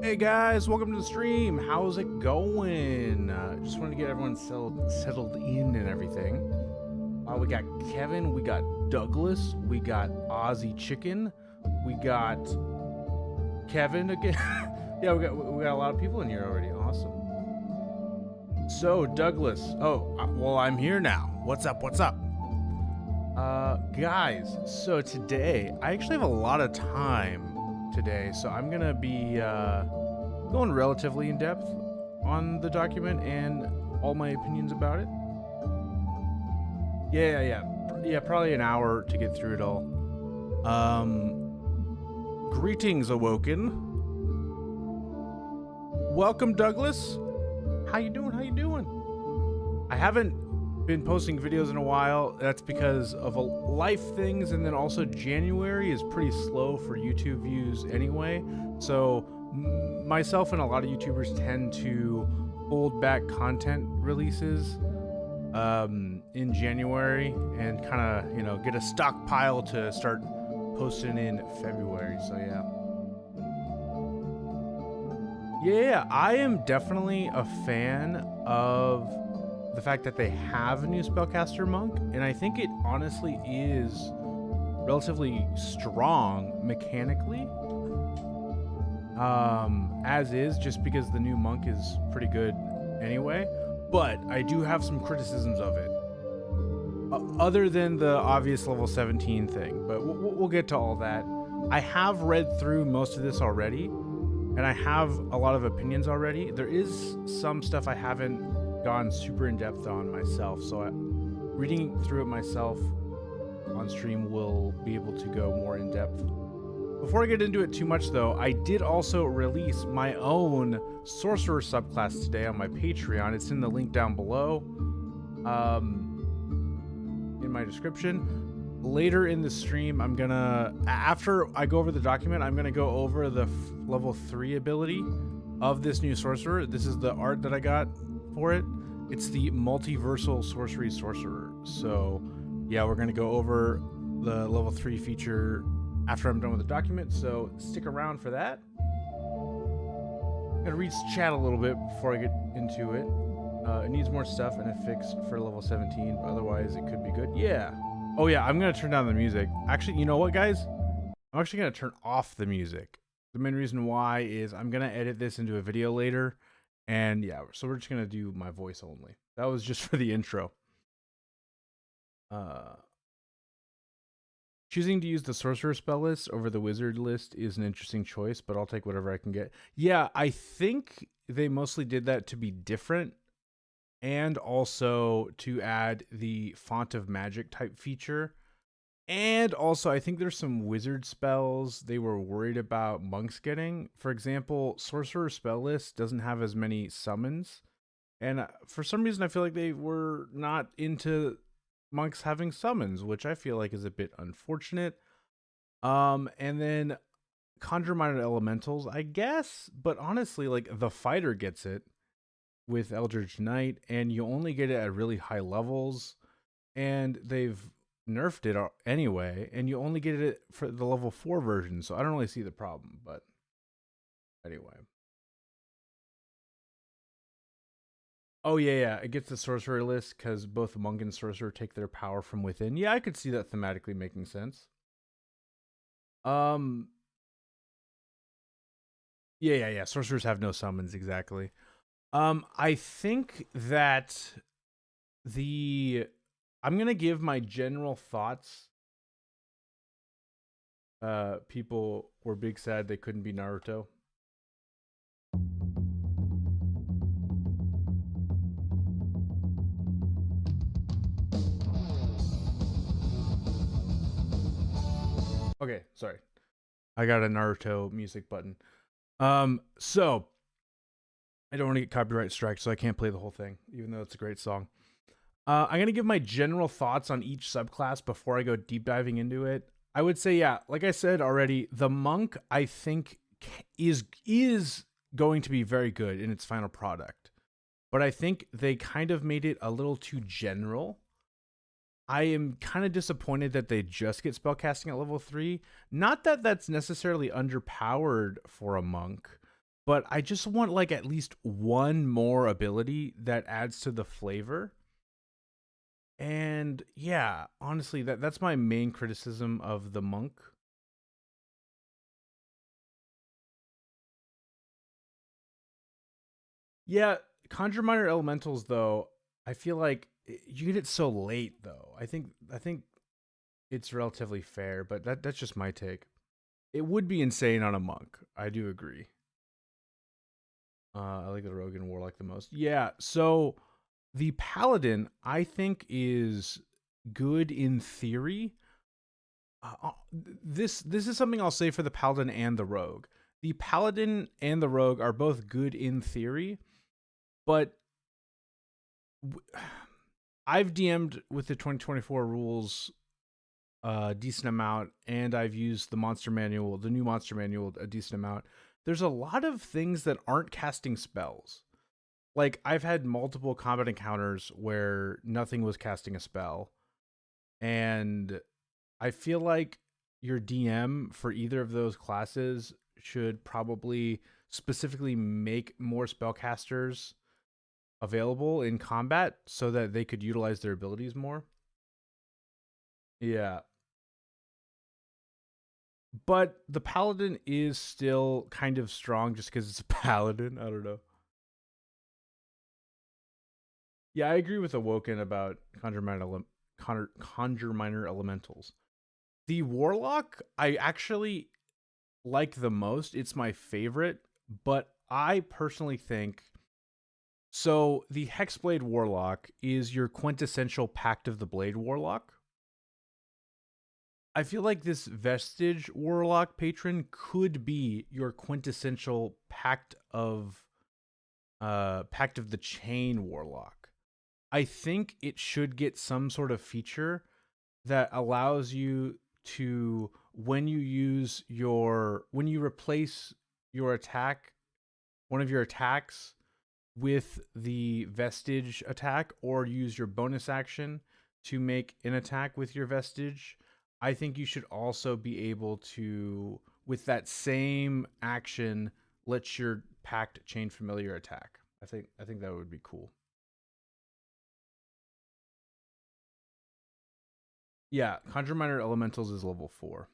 Hey guys, welcome to the stream. How's it going? Just wanted to get everyone settled in and everything. We got Kevin, we got Douglas, we got Aussie Chicken, we got Kevin again. Yeah, we got a lot of people in here already. Awesome. So Douglas, well, I'm here now. What's up? Guys, so today I actually have a lot of time today, so I'm gonna be going relatively in depth on the document and all my opinions about it. Yeah, probably an hour to get through it all. Greetings, Awoken. Welcome, Douglas. How you doing? I haven't been posting videos in a while. That's because of life things, and then also January is pretty slow for YouTube views anyway. So myself and a lot of YouTubers tend to hold back content releases in January and kind of, get a stockpile to start posting in February. So yeah, I am definitely a fan of the fact that they have a new spellcaster monk, and I think it honestly is relatively strong mechanically, as is, just because the new monk is pretty good anyway. But I do have some criticisms of it, other than the obvious level 17 thing, but we'll get to all that. I have read through most of this already, and I have a lot of opinions already. There is some stuff I haven't gone super in depth on myself, so reading through it myself on stream will be able to go more in depth. Before I get into it too much though, I did also release my own Sorcerer subclass today on my Patreon. It's in the link down below in my description. Later in the stream, I'm gonna, after I go over the document, I'm gonna go over the level 3 ability of this new Sorcerer. This is the art that I got for it. It's the multiversal sorcery sorcerer. So yeah, we're gonna go over the level 3 feature after I'm done with the document, so stick around for that. I'm gonna read chat a little bit before I get into it. It needs more stuff and a fix for level 17, but otherwise it could be good. Yeah. Oh yeah, I'm gonna turn down the music. Actually, you know what, guys? I'm actually gonna turn off the music. The main reason why is I'm gonna edit this into a video later, and yeah, so we're just gonna do my voice only. That was just for the intro. Choosing to use the sorcerer spell list over the wizard list is an interesting choice, but I'll take whatever I can get. Yeah, I think they mostly did that to be different, and also to add the font of magic type feature. And also, I think there's some wizard spells they were worried about monks getting. For example, Sorcerer spell list doesn't have as many summons. And for some reason, I feel like they were not into monks having summons, which I feel like is a bit unfortunate. And then Conjure Minor Elementals, I guess. But honestly, like, the fighter gets it with Eldritch Knight, and you only get it at really high levels. And they've nerfed it anyway, and you only get it for the level 4 version, so I don't really see the problem. But anyway, oh yeah, it gets the sorcerer list because both monk and sorcerer take their power from within. Yeah, I could see that thematically making sense. Yeah, sorcerers have no summons, exactly. I think that I'm gonna give my general thoughts. People were big sad they couldn't be Naruto. Okay, sorry. I got a Naruto music button. So I don't want to get copyright strike, so I can't play the whole thing, even though it's a great song. I'm going to give my general thoughts on each subclass before I go deep diving into it. I would say, yeah, like I said already, the monk, I think, is going to be very good in its final product. But I think they kind of made it a little too general. I am kind of disappointed that they just get spellcasting at level 3. Not that that's necessarily underpowered for a monk, but I just want like at least one more ability that adds to the flavor. And yeah, honestly, that's my main criticism of the monk. Yeah, Conjure Minor Elementals though, I feel like you get it so late though. I think it's relatively fair, but that's just my take. It would be insane on a monk. I do agree. I like the rogue and warlock the most. Yeah, so the paladin I think is good in theory. This is something I'll say for the paladin and the rogue. The paladin and the rogue are both good in theory, but I've DM'd with the 2024 rules a decent amount, and I've used the monster manual, the new monster manual, a decent amount. There's a lot of things that aren't casting spells. Like I've had multiple combat encounters where nothing was casting a spell, and I feel like your DM for either of those classes should probably specifically make more spellcasters available in combat so that they could utilize their abilities more. Yeah. But the paladin is still kind of strong just because it's a paladin. I don't know. Yeah, I agree with Awoken about conjure minor elementals. The warlock I actually like the most. It's my favorite, but I personally think so. The Hexblade Warlock is your quintessential Pact of the Blade Warlock. I feel like this Vestige Warlock patron could be your quintessential Pact of the Chain Warlock. I think it should get some sort of feature that allows you to when you replace your attack, one of your attacks with the vestige attack, or use your bonus action to make an attack with your vestige. I think you should also be able to, with that same action, let your pact chain familiar attack. I think that would be cool. Yeah, Conjure Minor Elementals is level 4.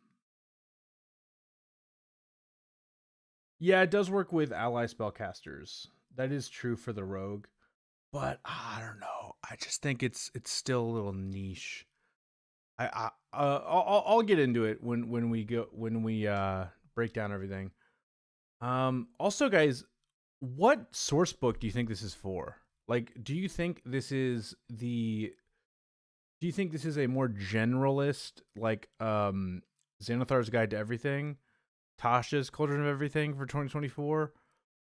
Yeah, it does work with ally spellcasters. That is true for the rogue, but I don't know. I just think it's still a little niche. I'll get into it when we break down everything. Also, guys, what source book do you think this is for? Like, do you think this is a more generalist, like Xanathar's Guide to Everything, Tasha's Cauldron of Everything for 2024,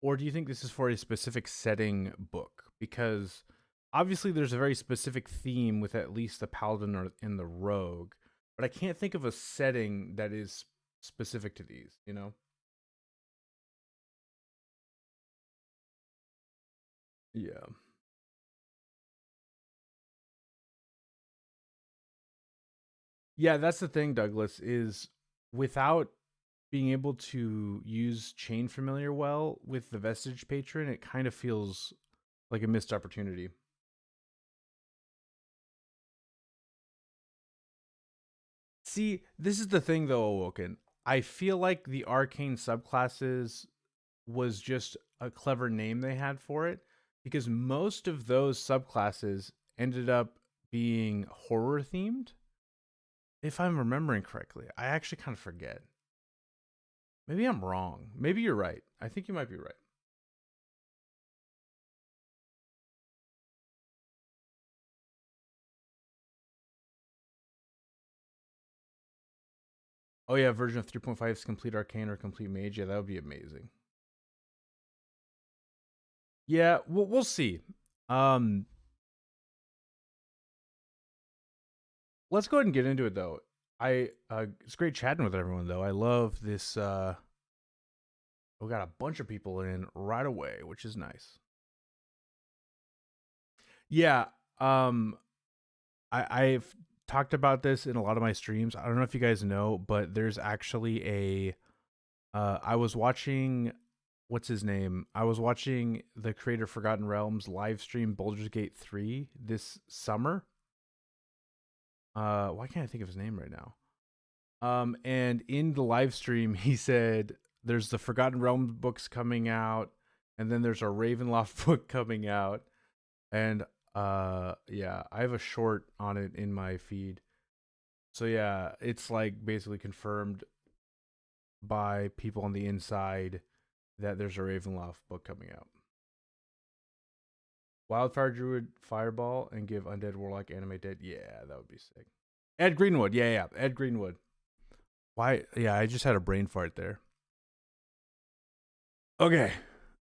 or do you think this is for a specific setting book? Because obviously there's a very specific theme with at least the paladin or in the rogue, but I can't think of a setting that is specific to these, you know? Yeah. Yeah, that's the thing, Douglas, is without being able to use chain familiar well with the vestige patron, it kind of feels like a missed opportunity. See, this is the thing though, Awoken. I feel like the arcane subclasses was just a clever name they had for it because most of those subclasses ended up being horror themed. If I'm remembering correctly, I actually kind of forget. Maybe I'm wrong. Maybe you're right. I think you might be right. Oh yeah, version of 3.5 is complete arcane or complete mage. Yeah, that would be amazing. Yeah, we'll see. Um, let's go ahead and get into it though. It's great chatting with everyone though. I love this. We got a bunch of people in right away, which is nice. Yeah. Um, I've talked about this in a lot of my streams. I don't know if you guys know, but there's actually a. I was watching what's his name? I was watching the creator Forgotten Realms live stream Baldur's Gate 3 this summer. Why can't I think of his name right now? And in the live stream, he said there's the Forgotten Realms books coming out, and then there's a Ravenloft book coming out, and yeah, I have a short on it in my feed. So yeah, it's like basically confirmed by people on the inside that there's a Ravenloft book coming out. Wildfire Druid Fireball and give Undead Warlock Animate Dead. Yeah, that would be sick. Ed Greenwood. Yeah. Ed Greenwood. Why? Yeah, I just had a brain fart there. Okay.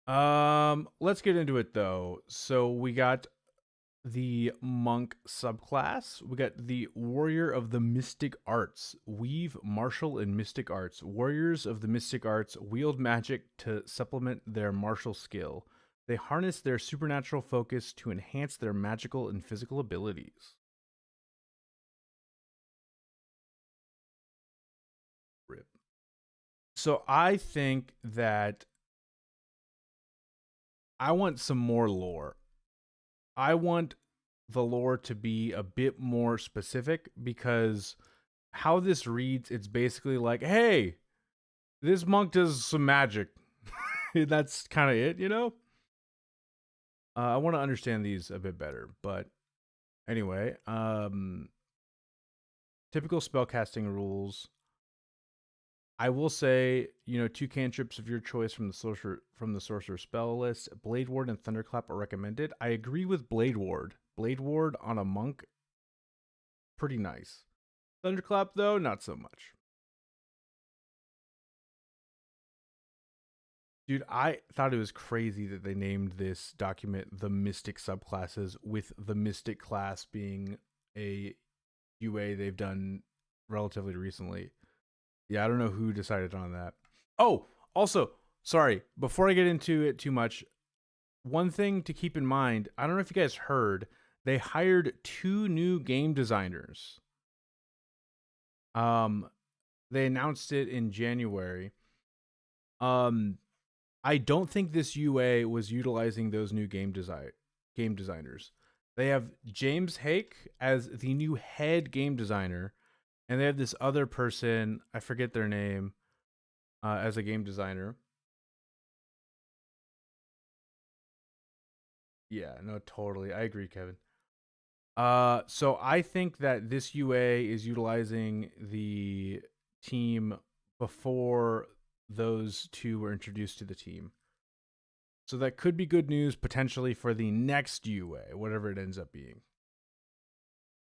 Let's get into it though. So we got the monk subclass. We got the warrior of the mystic arts. Weave, martial, and mystic arts. Warriors of the mystic arts wield magic to supplement their martial skill. They harness their supernatural focus to enhance their magical and physical abilities. Rip. So I think that I want some more lore. I want the lore to be a bit more specific because how this reads, it's basically like, hey, this monk does some magic. That's kind of it, you know? I want to understand these a bit better, but anyway, typical spellcasting rules. I will say, 2 cantrips of your choice from the sorcerer spell list. Blade Ward and Thunderclap are recommended. I agree with Blade Ward. Blade Ward on a monk, pretty nice. Thunderclap though, not so much. Dude, I thought it was crazy that they named this document the Mystic Subclasses, with the Mystic class being a UA they've done relatively recently. Yeah, I don't know who decided on that. Oh, also, sorry, before I get into it too much, one thing to keep in mind, I don't know if you guys heard, they hired 2 new game designers. They announced it in January. I don't think this UA was utilizing those new game designers. They have James Hake as the new head game designer, and they have this other person, I forget their name, as a game designer. Yeah, no, totally. I agree, Kevin. So I think that this UA is utilizing the team before those 2 were introduced to the team. So that could be good news potentially for the next UA, whatever it ends up being.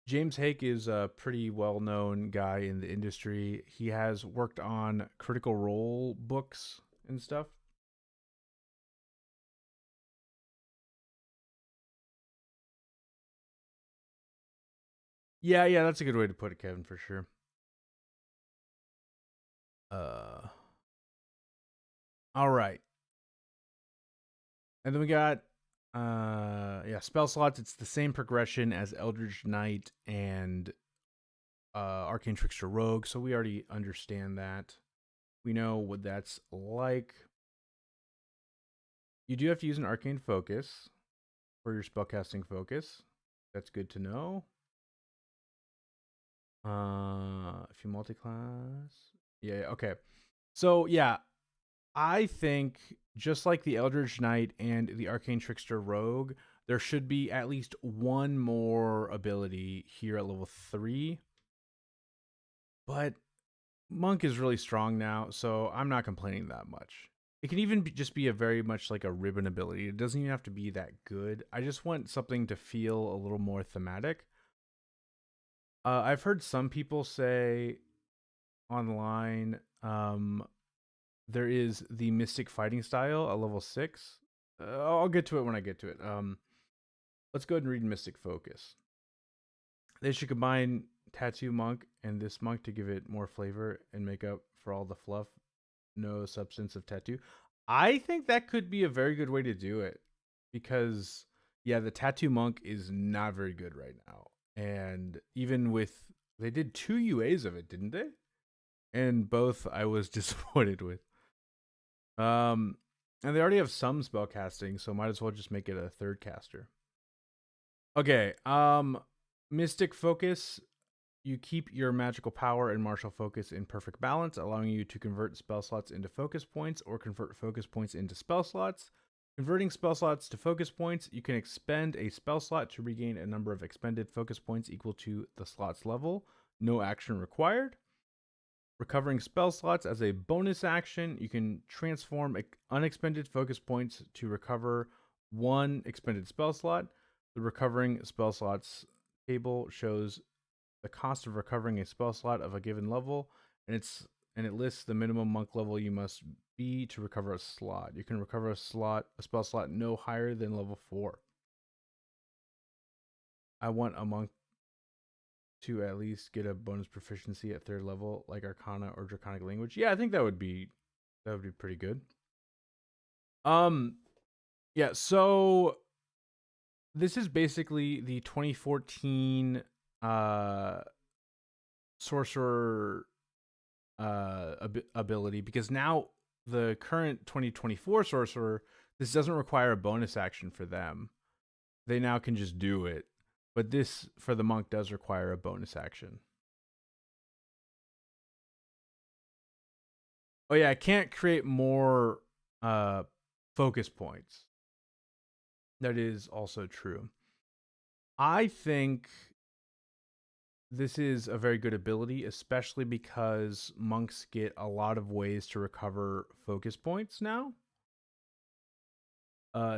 James Hake is a pretty well-known guy in the industry. He has worked on Critical Role books and stuff. Yeah, that's a good way to put it, Kevin, for sure. Uh, all right. And then we got spell slots. It's the same progression as Eldritch Knight and Arcane Trickster Rogue, so we already understand that. We know what that's like. You do have to use an Arcane Focus for your spellcasting focus. That's good to know. If you multi-class, yeah, okay. So yeah, I think just like the Eldritch Knight and the Arcane Trickster Rogue, there should be at least one more ability here at level 3. But Monk is really strong now, so I'm not complaining that much. It can even just be a very much like a ribbon ability. It doesn't even have to be that good. I just want something to feel a little more thematic. I've heard some people say online there is the Mystic Fighting Style at level 6. I'll get to it when I get to it. Let's go ahead and read Mystic Focus. They should combine Tattoo Monk and this monk to give it more flavor and make up for all the fluff, no substance of tattoo. I think that could be a very good way to do it because, yeah, the Tattoo Monk is not very good right now. And even with, they did 2 UAs of it, didn't they? And both I was disappointed with. And they already have some spell casting, so might as well just make it a third caster. Okay, Mystic Focus. You keep your magical power and martial focus in perfect balance, allowing you to convert spell slots into focus points or convert focus points into spell slots. Converting spell slots to focus points, you can expend a spell slot to regain a number of expended focus points equal to the slot's level. No action required. Recovering spell slots as a bonus action, you can transform unexpended focus points to recover one expended spell slot. The recovering spell slots table shows the cost of recovering a spell slot of a given level, and it lists the minimum monk level you must be to recover a slot. You can recover a spell slot no higher than level 4. I want a monk to at least get a bonus proficiency at 3rd level, like Arcana or Draconic Language. Yeah, I think that would be pretty good. Yeah, so this is basically the 2014 Sorcerer ability, because now the current 2024 Sorcerer, this doesn't require a bonus action for them. They now can just do it. But this, for the monk, does require a bonus action. Oh yeah, I can't create more focus points. That is also true. I think this is a very good ability, especially because monks get a lot of ways to recover focus points now.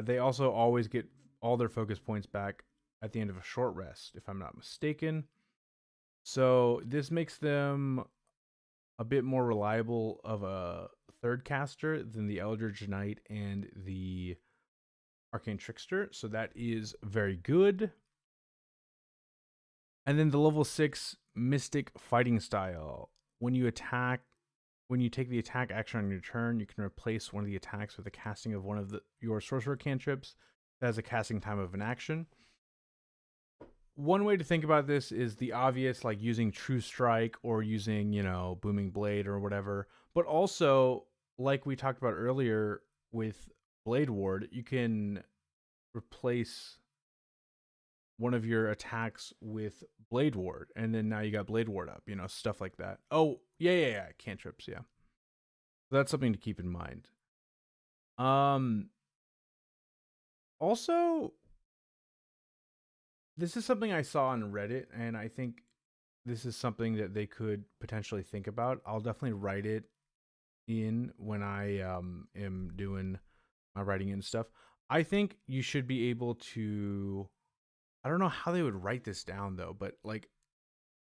They also always get all their focus points back at the end of a short rest, if I'm not mistaken. So this makes them a bit more reliable of a third caster than the Eldritch Knight and the Arcane Trickster. So that is very good. And then the level 6 Mystic Fighting Style. When you take the attack action on your turn, you can replace one of the attacks with a casting of one of your sorcerer cantrips that has a casting time of an action. One way to think about this is the obvious, like using True Strike or using, Booming Blade or whatever. But also, like we talked about earlier with Blade Ward, you can replace one of your attacks with Blade Ward, and then now you got Blade Ward up, stuff like that. Oh, yeah. Cantrips, yeah. That's something to keep in mind. Also, this is something I saw on Reddit, and I think this is something that they could potentially think about. I'll definitely write it in when I am doing my writing and stuff. I think you should be able to. I don't know how they would write this down though, but like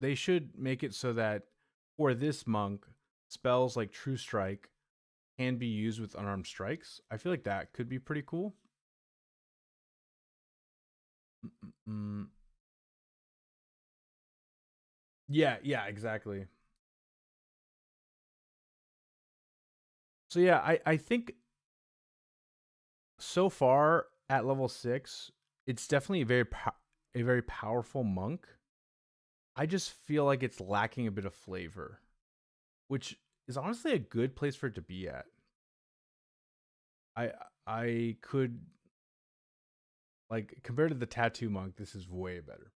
they should make it so that for this monk, spells like True Strike can be used with unarmed strikes. I feel like that could be pretty cool. Yeah, exactly. So yeah, I think so far at level 6, it's definitely a very powerful monk. I just feel like it's lacking a bit of flavor, which is honestly a good place for it to be at. I could, like, compared to the tattoo monk, this is way better.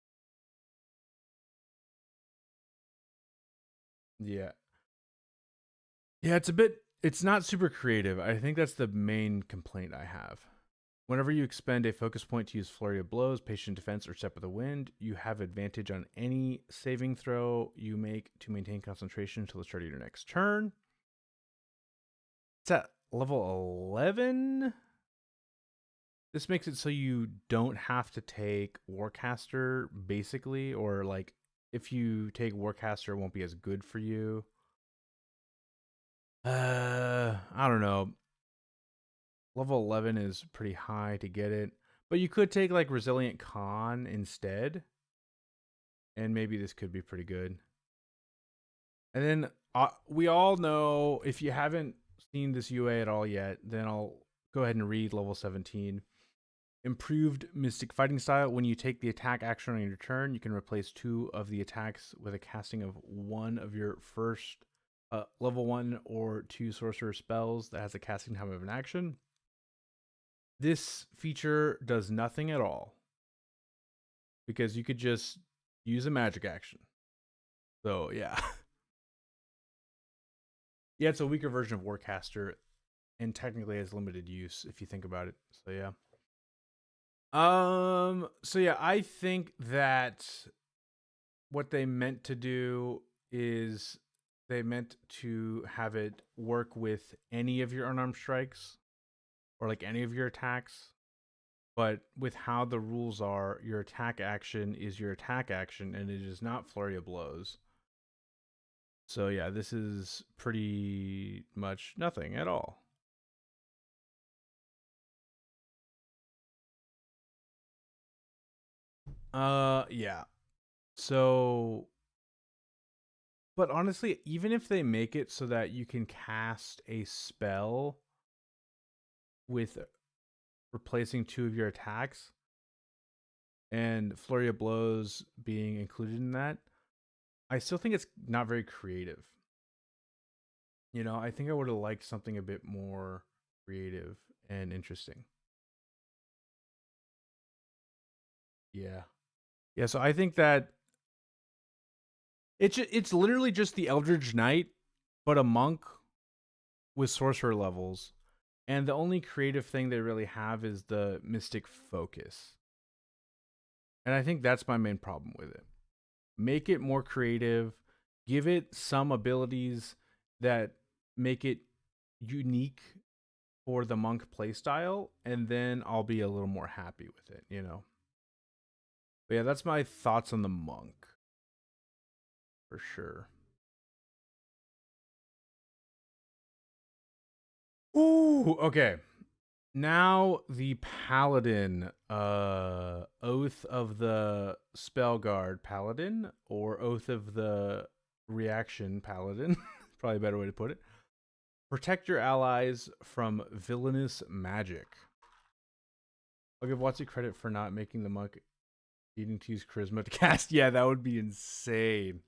Yeah. Yeah, it's not super creative. I think that's the main complaint I have. Whenever you expend a focus point to use Flurry of Blows, Patient Defense, or Step of the Wind, you have advantage on any saving throw you make to maintain concentration until the start of your next turn. It's at level 11. This makes it so you don't have to take Warcaster, basically, or like if you take Warcaster, it won't be as good for you. I don't know. Level 11 is pretty high to get it, but you could take like Resilient Con instead, and maybe this could be pretty good. And then we all know, if you haven't seen this UA at all yet, then I'll go ahead and read level 17. Improved Mystic Fighting Style. When you take the attack action on your turn, you can replace 2 of the attacks with a casting of one of your first level 1 or 2 sorcerer spells that has a casting time of an action. This feature does nothing at all because you could just use a magic action. So yeah. Yeah, it's a weaker version of Warcaster and technically has limited use if you think about it. So yeah. So yeah, I think that what they meant to do is they meant to have it work with any of your unarmed strikes or like any of your attacks. But with how the rules are, your attack action is your attack action and it is not flurry of blows. So yeah, this is pretty much nothing at all. Yeah. So but honestly, even if they make it so that you can cast a spell with replacing two of your attacks and flurry of blows being included in that, I still think it's not very creative. You know, I think I would have liked something a bit more creative and interesting. Yeah. Yeah, so I think that it's literally just the Eldritch Knight, but a monk with sorcerer levels. And the only creative thing they really have is the mystic focus. And I think that's my main problem with it. Make it more creative, give it some abilities that make it unique for the monk playstyle, and then I'll be a little more happy with it, you know. But yeah, that's my thoughts on the monk for sure. Ooh, okay. Now the Paladin, Oath of the Spellguard Paladin, or Oath of the Reaction Paladin, probably a better way to put it. Protect your allies from villainous magic. I'll give Watsy credit for not making the monk needing to use charisma to cast. Yeah, that would be insane.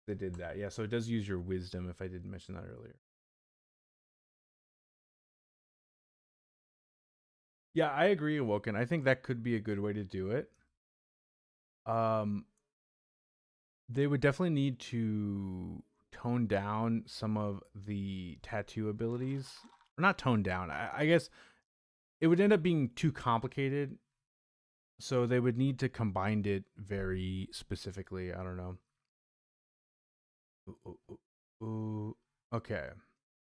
They did that. Yeah, so it does use your wisdom if I didn't mention that earlier. Yeah, I agree, Awoken. I think that could be a good way to do it. Um, they would definitely need to tone down some of the tattoo abilities. Or not tone down. I guess it would end up being too complicated. So they would need to combine it very specifically. I don't know. Ooh. Okay.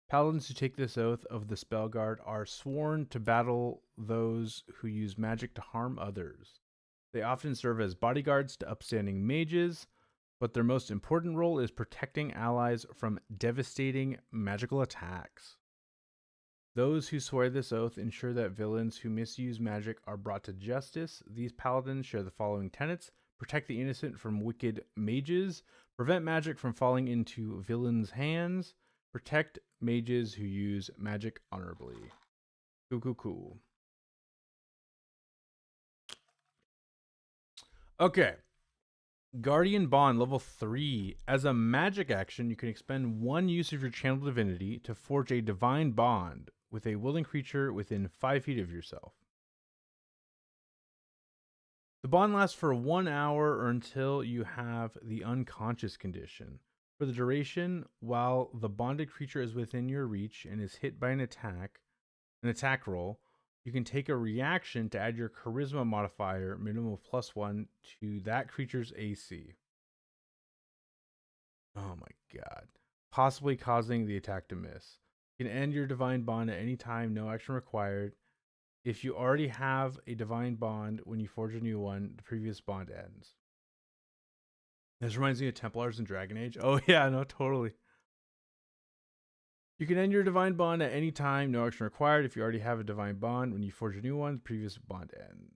Paladins who take this oath of the Spellguard are sworn to battle those who use magic to harm others. They often serve as bodyguards to upstanding mages, but their most important role is protecting allies from devastating magical attacks. Those who swear this oath ensure that villains who misuse magic are brought to justice. These paladins share the following tenets: protect the innocent from wicked mages, prevent magic from falling into villains' hands, protect mages who use magic honorably. Cool. Okay. Guardian Bond level 3. As a magic action, you can expend one use of your channel divinity to forge a divine bond with a willing creature within 5 feet of yourself. The bond lasts for 1 hour or until you have the unconscious condition. For the duration, while the bonded creature is within your reach and is hit by an attack roll, you can take a reaction to add your charisma modifier, minimum of +1, to that creature's AC. Oh my god. Possibly causing the attack to miss. You can end your divine bond at any time, no action required. If you already have a divine bond when you forge a new one, the previous bond ends. This reminds me of Templars and Dragon Age. Oh yeah, no, totally. You can end your divine bond at any time, no action required. If you already have a divine bond when you forge a new one, the previous bond ends.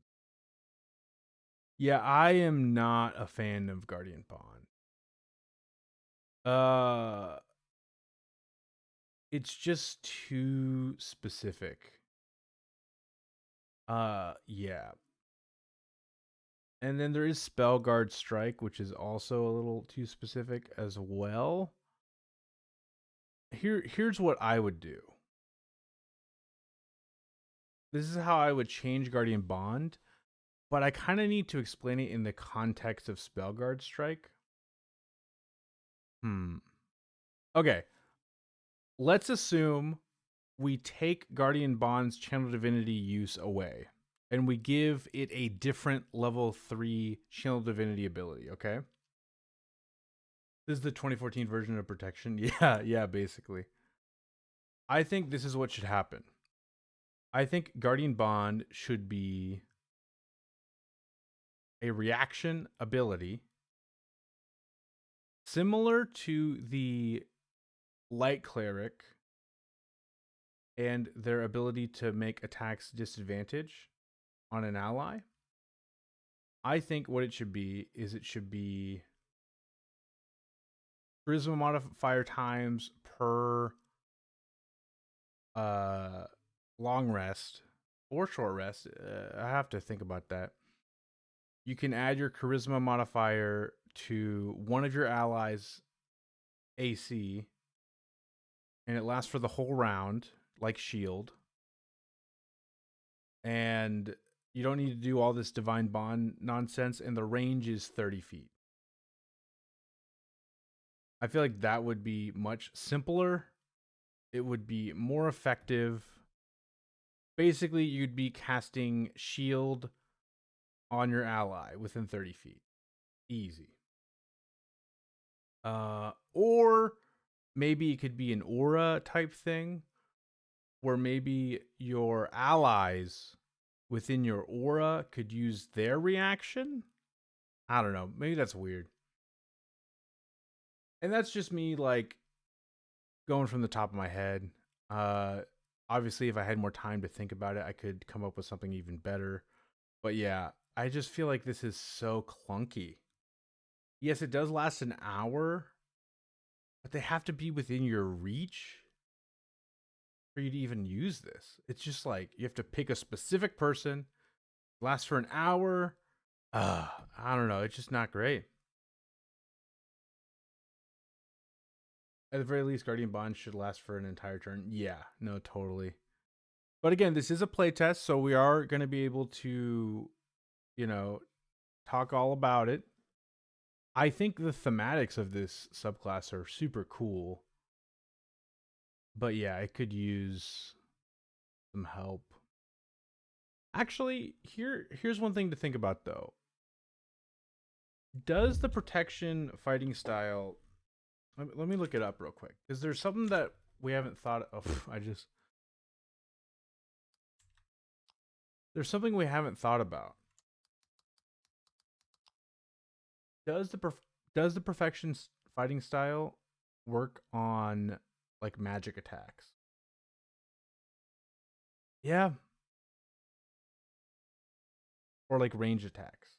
Yeah, I am not a fan of Guardian Bond. It's just too specific. Yeah. And then there is Spellguard Strike, which is also a little too specific as well. Here's what I would do. this is how I would change Guardian Bond, but I kind of need to explain it in the context of Spellguard Strike. Okay. Let's assume we take Guardian Bond's Channel Divinity use away, and we give it a different level 3 Channel Divinity ability, okay? This is the 2014 version of Protection. Yeah, basically. I think this is what should happen. I think Guardian Bond should be a reaction ability similar to the Light Cleric and their ability to make attacks disadvantage on an ally. I think what it should be is it should be charisma modifier times per long rest or short rest. I have to think about that. You can add your charisma modifier to one of your allies' AC, and it lasts for the whole round, like shield. And you don't need to do all this divine bond nonsense, and the range is 30 feet. I feel like that would be much simpler. It would be more effective. Basically, you'd be casting shield on your ally within 30 feet. Easy. Or maybe it could be an aura type thing, where maybe your allies within your aura could use their reaction. I don't know. Maybe that's weird. And that's just me, like, going from the top of my head. Obviously, if I had more time to think about it, I could come up with something even better. But yeah, I just feel like this is so clunky. Yes, it does last an hour, but they have to be within your reach for you to even use this. It's just like you have to pick a specific person, lasts for an hour. I don't know. It's just not great. At the very least, Guardian Bond should last for an entire turn. Yeah, no, totally. But again, this is a playtest, so we are going to be able to, talk all about it. I think the thematics of this subclass are super cool. But yeah, it could use some help. Actually, here's one thing to think about though. Does the protection fighting style, let me look it up real quick. Is there something that we haven't thought of? There's something we haven't thought about. Does the perfection fighting style work on like magic attacks? Yeah. Or like range attacks.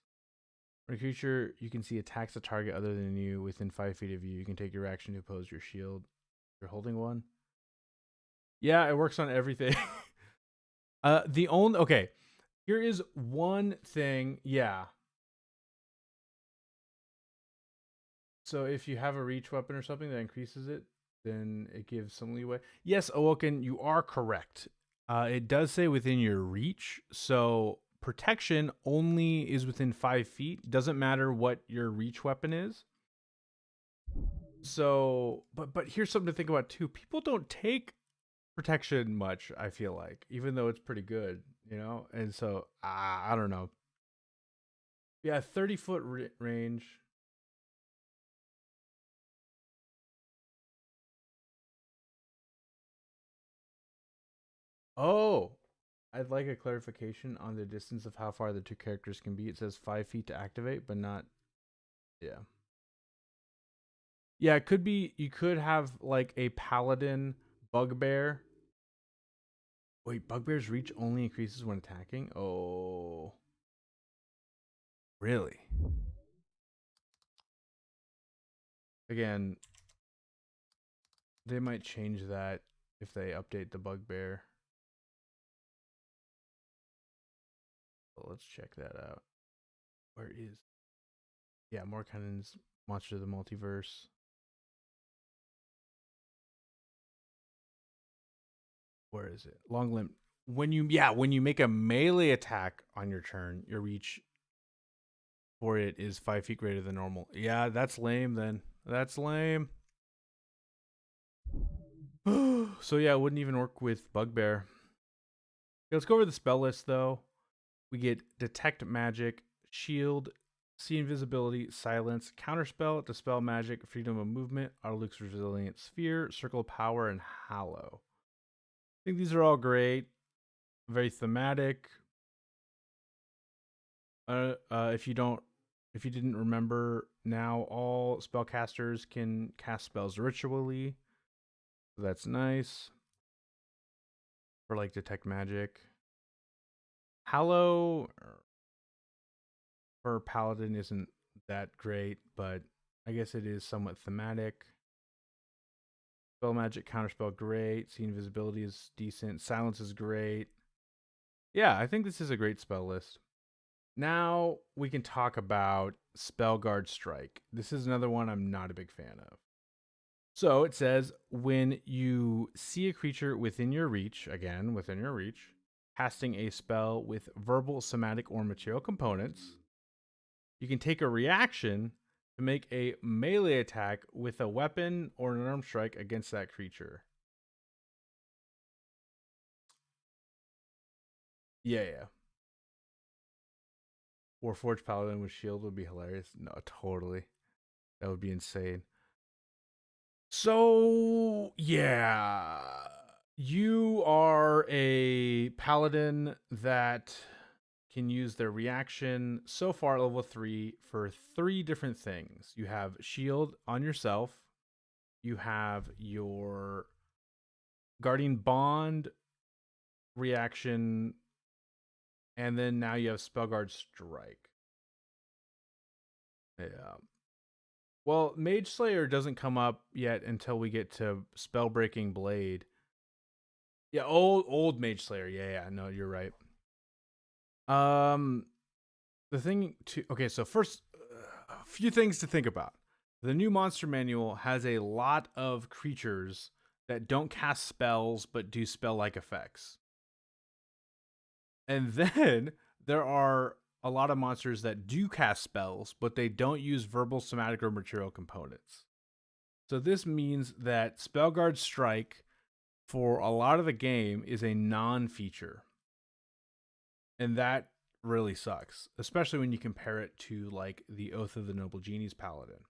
When a creature you can see attacks a target other than you within 5 feet of you, you can take your action to oppose your shield. You're holding one. Yeah, it works on everything. Okay. Here is one thing. Yeah. So if you have a reach weapon or something that increases it, then it gives some leeway. Yes, Awoken, you are correct. It does say within your reach. So protection only is within 5 feet. Doesn't matter what your reach weapon is. So, but here's something to think about too. People don't take protection much, I feel like, even though it's pretty good, And so, I don't know. Yeah, 30-foot range. Oh, I'd like a clarification on the distance of how far the two characters can be. It says 5 feet to activate, but not. Yeah. Yeah, it could be. You could have like a Paladin Bugbear. Wait, Bugbear's reach only increases when attacking? Oh. Really? Again, they might change that if they update the Bugbear. Well, let's check that out. Where is. Yeah, Morkanon's Monster of the Multiverse. Where is it? Long Limb. when you make a melee attack on your turn, your reach for it is 5 feet greater than normal. Yeah, that's lame then. That's lame. So yeah, it wouldn't even work with Bugbear. Okay, let's go over the spell list though. We get Detect Magic, Shield, See Invisibility, Silence, Counterspell, Dispel Magic, Freedom of Movement, Autoluke's Resilient Sphere, Circle of Power, and Hallow. I think these are all great. Very thematic. If you didn't remember, now all spellcasters can cast spells ritually. So that's nice. For like Detect Magic. Hallow for Paladin isn't that great, but I guess it is somewhat thematic. Spell Magic, Counterspell, great. See Invisibility is decent. Silence is great. Yeah, I think this is a great spell list. Now we can talk about Spellguard Strike. This is another one I'm not a big fan of. So it says when you see a creature within your reach, again, within your reach, casting a spell with verbal, somatic, or material components, you can take a reaction to make a melee attack with a weapon or an unarmed strike against that creature. Yeah. Warforged Paladin with shield would be hilarious. No, totally. That would be insane. So, yeah. You are a paladin that can use their reaction so far level 3 for 3 different things. You have shield on yourself. You have your guardian bond reaction, and then now you have Spellguard Strike. Yeah. Well, Mage Slayer doesn't come up yet until we get to Spellbreaking Blade. Yeah, old Mage Slayer. Yeah, no, you're right. The thing to okay, so first, a few things to think about. The new monster manual has a lot of creatures that don't cast spells but do spell-like effects. And then there are a lot of monsters that do cast spells, but they don't use verbal, somatic, or material components. So this means that Spellguard Strike for a lot of the game is a non-feature. And that really sucks, especially when you compare it to like the Oath of the Noble Genie's Paladin.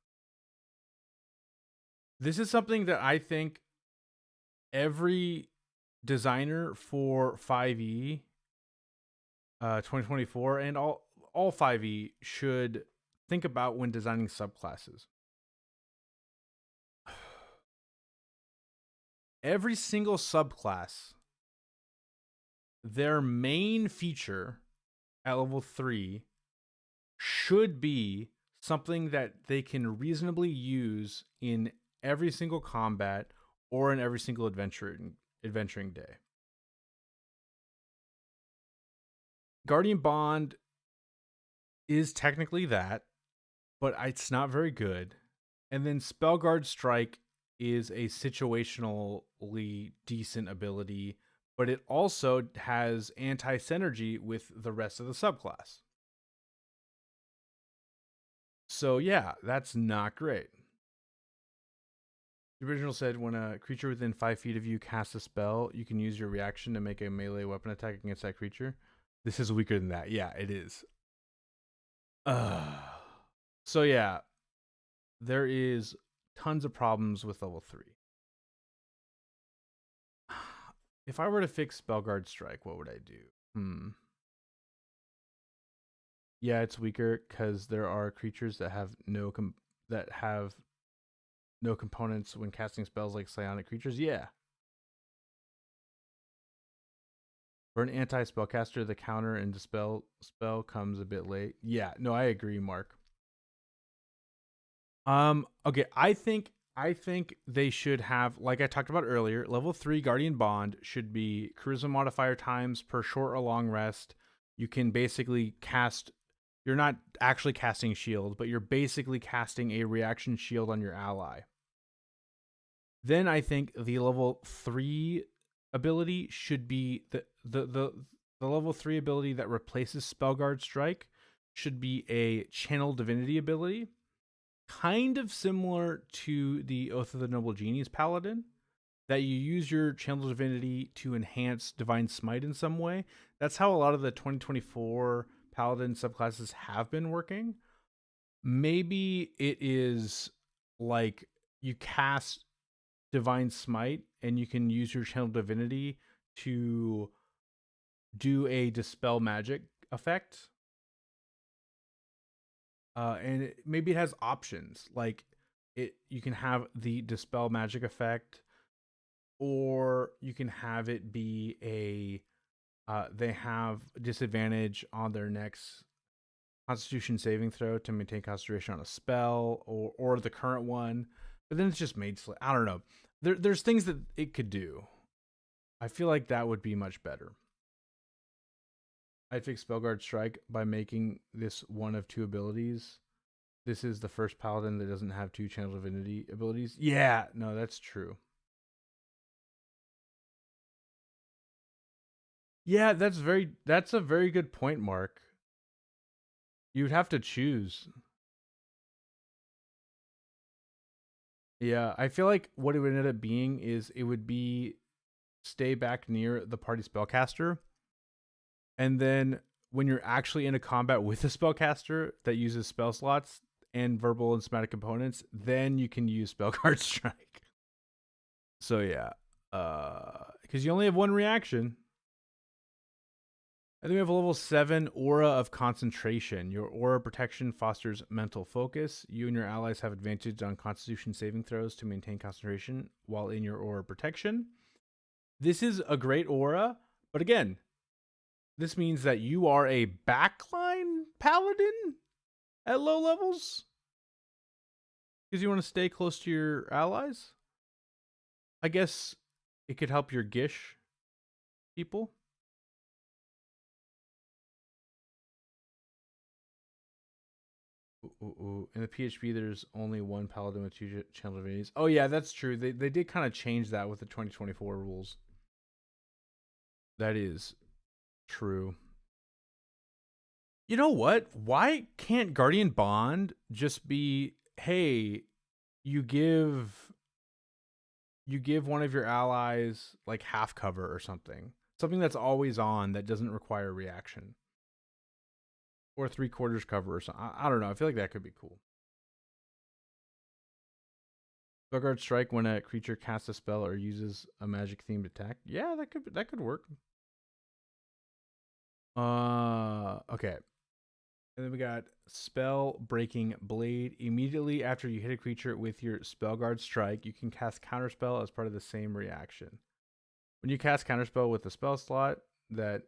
This is something that I think every designer for 5e 2024 and all 5e should think about when designing subclasses. Every single subclass, their main feature at level 3 should be something that they can reasonably use in every single combat or in every single adventuring day. Guardian Bond is technically that, but it's not very good. And then Spellguard Strike is a situationally decent ability, but it also has anti-synergy with the rest of the subclass. So yeah, that's not great. The original said when a creature within 5 feet of you casts a spell, you can use your reaction to make a melee weapon attack against that creature. This is weaker than that. Yeah, it is. So yeah, there is tons of problems with level 3. If I were to fix Spellguard Strike, what would I do? Yeah, it's weaker because there are creatures that have no components when casting spells like psionic creatures. Yeah. For an anti-spellcaster, the counter and dispel spell comes a bit late. Yeah, no, I agree, Mark. Okay, I think they should have, like I talked about earlier, level 3 Guardian Bond should be charisma modifier times per short or long rest. You can basically cast, you're not actually casting shield, but you're basically casting a reaction shield on your ally. Then I think the level 3 ability should be the level 3 ability that replaces Spellguard Strike should be a Channel Divinity ability, kind of similar to the Oath of the Noble Genies Paladin, that you use your Channel Divinity to enhance Divine Smite in some way. That's how a lot of the 2024 Paladin subclasses have been working. Maybe it is like you cast Divine Smite and you can use your Channel Divinity to do a Dispel Magic effect. And maybe it has options, like you can have the Dispel Magic effect, or you can have it be a they have disadvantage on their next Constitution saving throw to maintain concentration on a spell, or the current one. But then it's just made I don't know. There's things that it could do. I feel like that would be much better. I'd fix Spellguard Strike by making this one of 2 abilities. This is the first Paladin that doesn't have 2 Channel Divinity abilities. Yeah, no, that's true. Yeah, that's a very good point, Mark. You'd have to choose. Yeah, I feel like what it would end up being is it would be stay back near the party spellcaster, and then when you're actually in a combat with a spellcaster that uses spell slots and verbal and somatic components, then you can use Spellguard Strike. So yeah, because you only have 1 reaction. And then we have a level 7 Aura of Concentration. Your aura protection fosters mental focus. You and your allies have advantage on Constitution saving throws to maintain concentration while in your aura protection. This is a great aura, but again, this means that you are a backline Paladin at low levels because you want to stay close to your allies. I guess it could help your Gish people. In the PHP, there's only 1 Paladin with 2 Channel Divinities. Oh yeah, that's true. They did kind of change that with the 2024 rules. That is true. You know what? Why can't Guardian Bond just be, hey, you give one of your allies like half cover or something? Something that's always on that doesn't require reaction. Or 3/4 cover or something. I don't know. I feel like that could be cool. Spellguard Strike when a creature casts a spell or uses a magic themed attack. Yeah, that could work. Okay. And then we got Spell Breaking Blade. Immediately after you hit a creature with your Spellguard Strike, you can cast Counterspell as part of the same reaction. When you cast Counterspell with a spell slot, that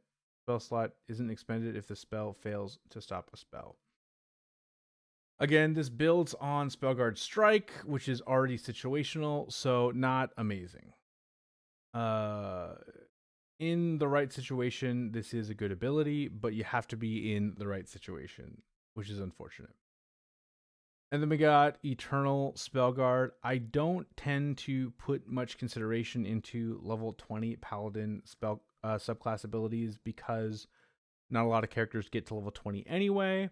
spell slot isn't expended if the spell fails to stop a spell. Again, this builds on Spellguard Strike, which is already situational, so not amazing. In the right situation, this is a good ability, but you have to be in the right situation, which is unfortunate. And then we got Eternal Spellguard. I don't tend to put much consideration into level 20 Paladin spell subclass abilities because not a lot of characters get to level 20 anyway.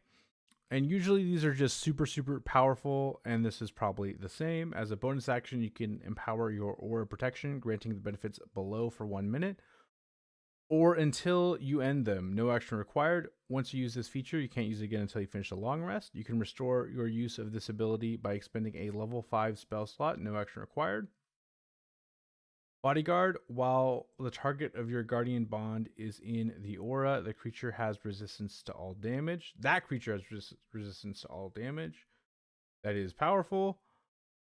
And usually these are just super, super powerful, and this is probably the same. As a bonus action, you can empower your aura protection, granting the benefits below for 1 minute, or until you end them. No action required. Once you use this feature, you can't use it again until you finish a long rest. You can restore your use of this ability by expending a level 5 spell slot. No action required. Bodyguard, while the target of your Guardian Bond is in the aura, the creature has resistance to all damage. That creature has resistance to all damage. That is powerful.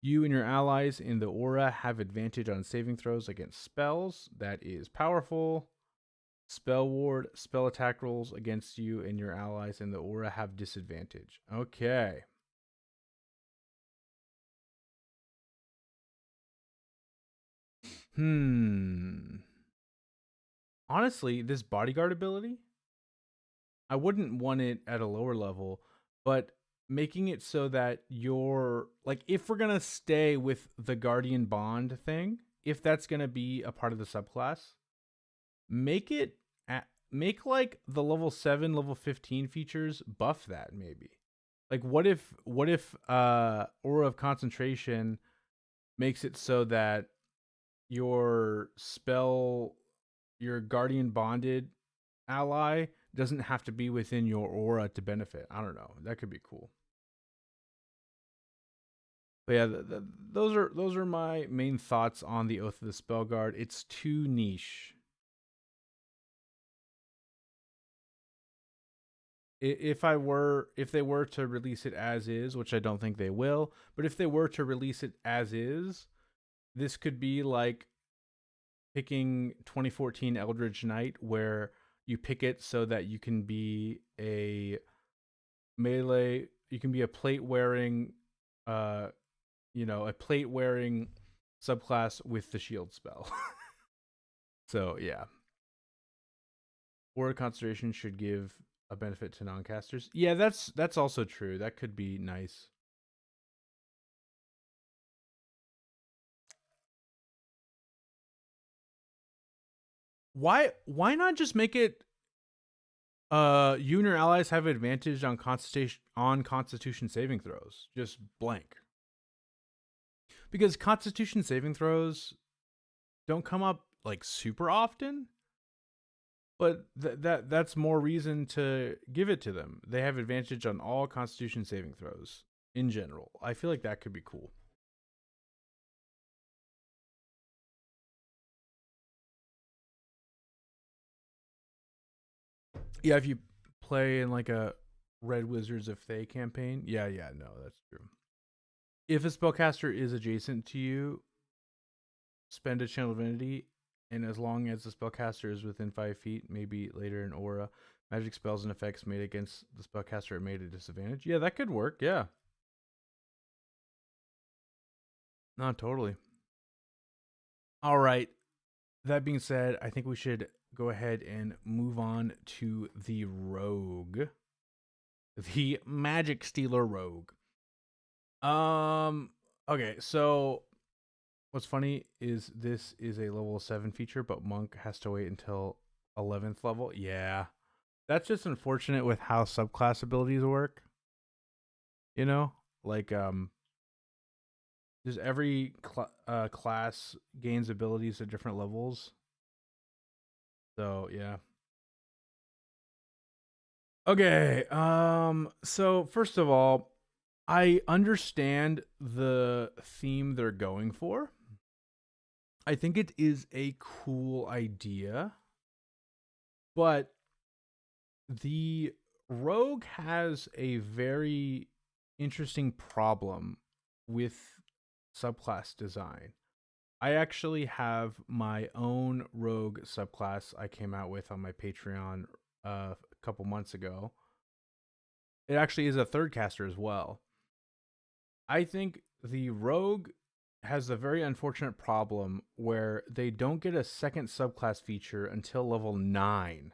You and your allies in the aura have advantage on saving throws against spells. That is powerful. Spell ward, spell attack rolls against you and your allies in the aura have disadvantage. Okay. Honestly, this bodyguard ability, I wouldn't want it at a lower level, but making it so that you're like, if we're gonna stay with the Guardian Bond thing, if that's gonna be a part of the subclass, make it make like the level 7, level 15 features buff that maybe. Like what if Aura of Concentration makes it so that your Guardian Bonded ally doesn't have to be within your aura to benefit. I don't know. That could be cool. But yeah, those are my main thoughts on the Oath of the Spellguard. It's too niche. If they were to release it as is, which I don't think they will, but if they were to release it as is, this could be like picking 2014 Eldritch Knight, where you pick it so that you can be a melee, you can be a plate wearing, a plate wearing subclass with the shield spell. So yeah, Aura Concentration should give a benefit to non-casters. Yeah, that's also true. That could be nice. Why not just make it you and your allies have advantage on constitution saving throws, just blank. Because constitution saving throws don't come up like super often, but that's more reason to give it to them. They have advantage on all constitution saving throws in general. I feel like that could be cool. Yeah, if you play in like a Red Wizards of Thay campaign. Yeah, no, that's true. If a spellcaster is adjacent to you, spend a Channel Divinity, and as long as the spellcaster is within 5 feet, maybe later in Aura, magic spells and effects made against the spellcaster are made at disadvantage. Yeah, that could work, yeah. No, totally. All right. That being said, I think we should go ahead and move on to the Rogue. The Magic Stealer Rogue. Okay, so what's funny is this is a level 7 feature, but Monk has to wait until 11th level. Yeah. That's just unfortunate with how subclass abilities work. You know? Like just every class gains abilities at different levels. So, yeah. Okay, so first of all, I understand the theme they're going for. I think it is a cool idea, but the Rogue has a very interesting problem with subclass design. I actually have my own Rogue subclass I came out with on my Patreon a couple months ago. It actually is a third caster as well. I think the Rogue has a very unfortunate problem where they don't get a second subclass feature until level 9.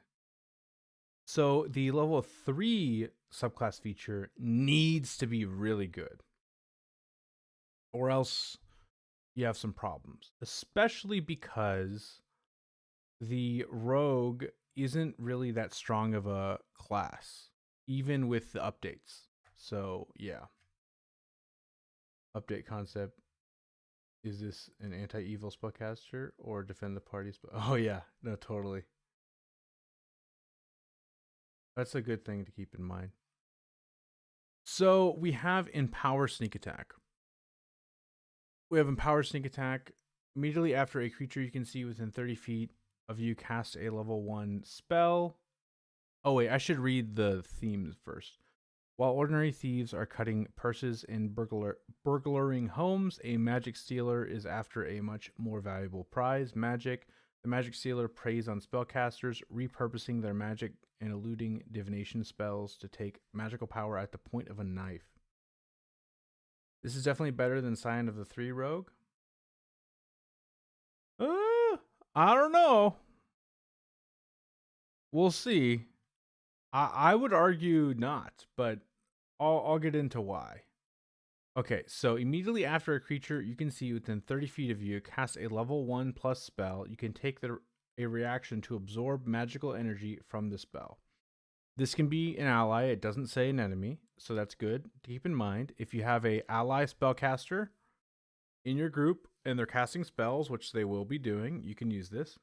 So the level 3 subclass feature needs to be really good, or else you have some problems, especially because the Rogue isn't really that strong of a class, even with the updates. So yeah. Update concept. Is this an anti-evil spellcaster or defend the party spell? Oh yeah, no, totally. That's a good thing to keep in mind. So we have Empower Sneak Attack. We have Empower Sneak Attack. Immediately after a creature you can see within 30 feet of you casts a level 1 spell. Oh wait, I should read the themes first. While ordinary thieves are cutting purses and burglaring homes, a magic stealer is after a much more valuable prize, magic. The magic stealer preys on spellcasters, repurposing their magic and eluding divination spells to take magical power at the point of a knife. This is definitely better than Scion of the 3 Rogue. I don't know. We'll see. I would argue not, but I'll get into why. Okay, so immediately after a creature you can see within 30 feet of you casts a level 1 plus spell, you can take a reaction to absorb magical energy from the spell. This can be an ally. It doesn't say an enemy, so that's good to keep in mind. If you have a ally spellcaster in your group and they're casting spells, which they will be doing, you can use this.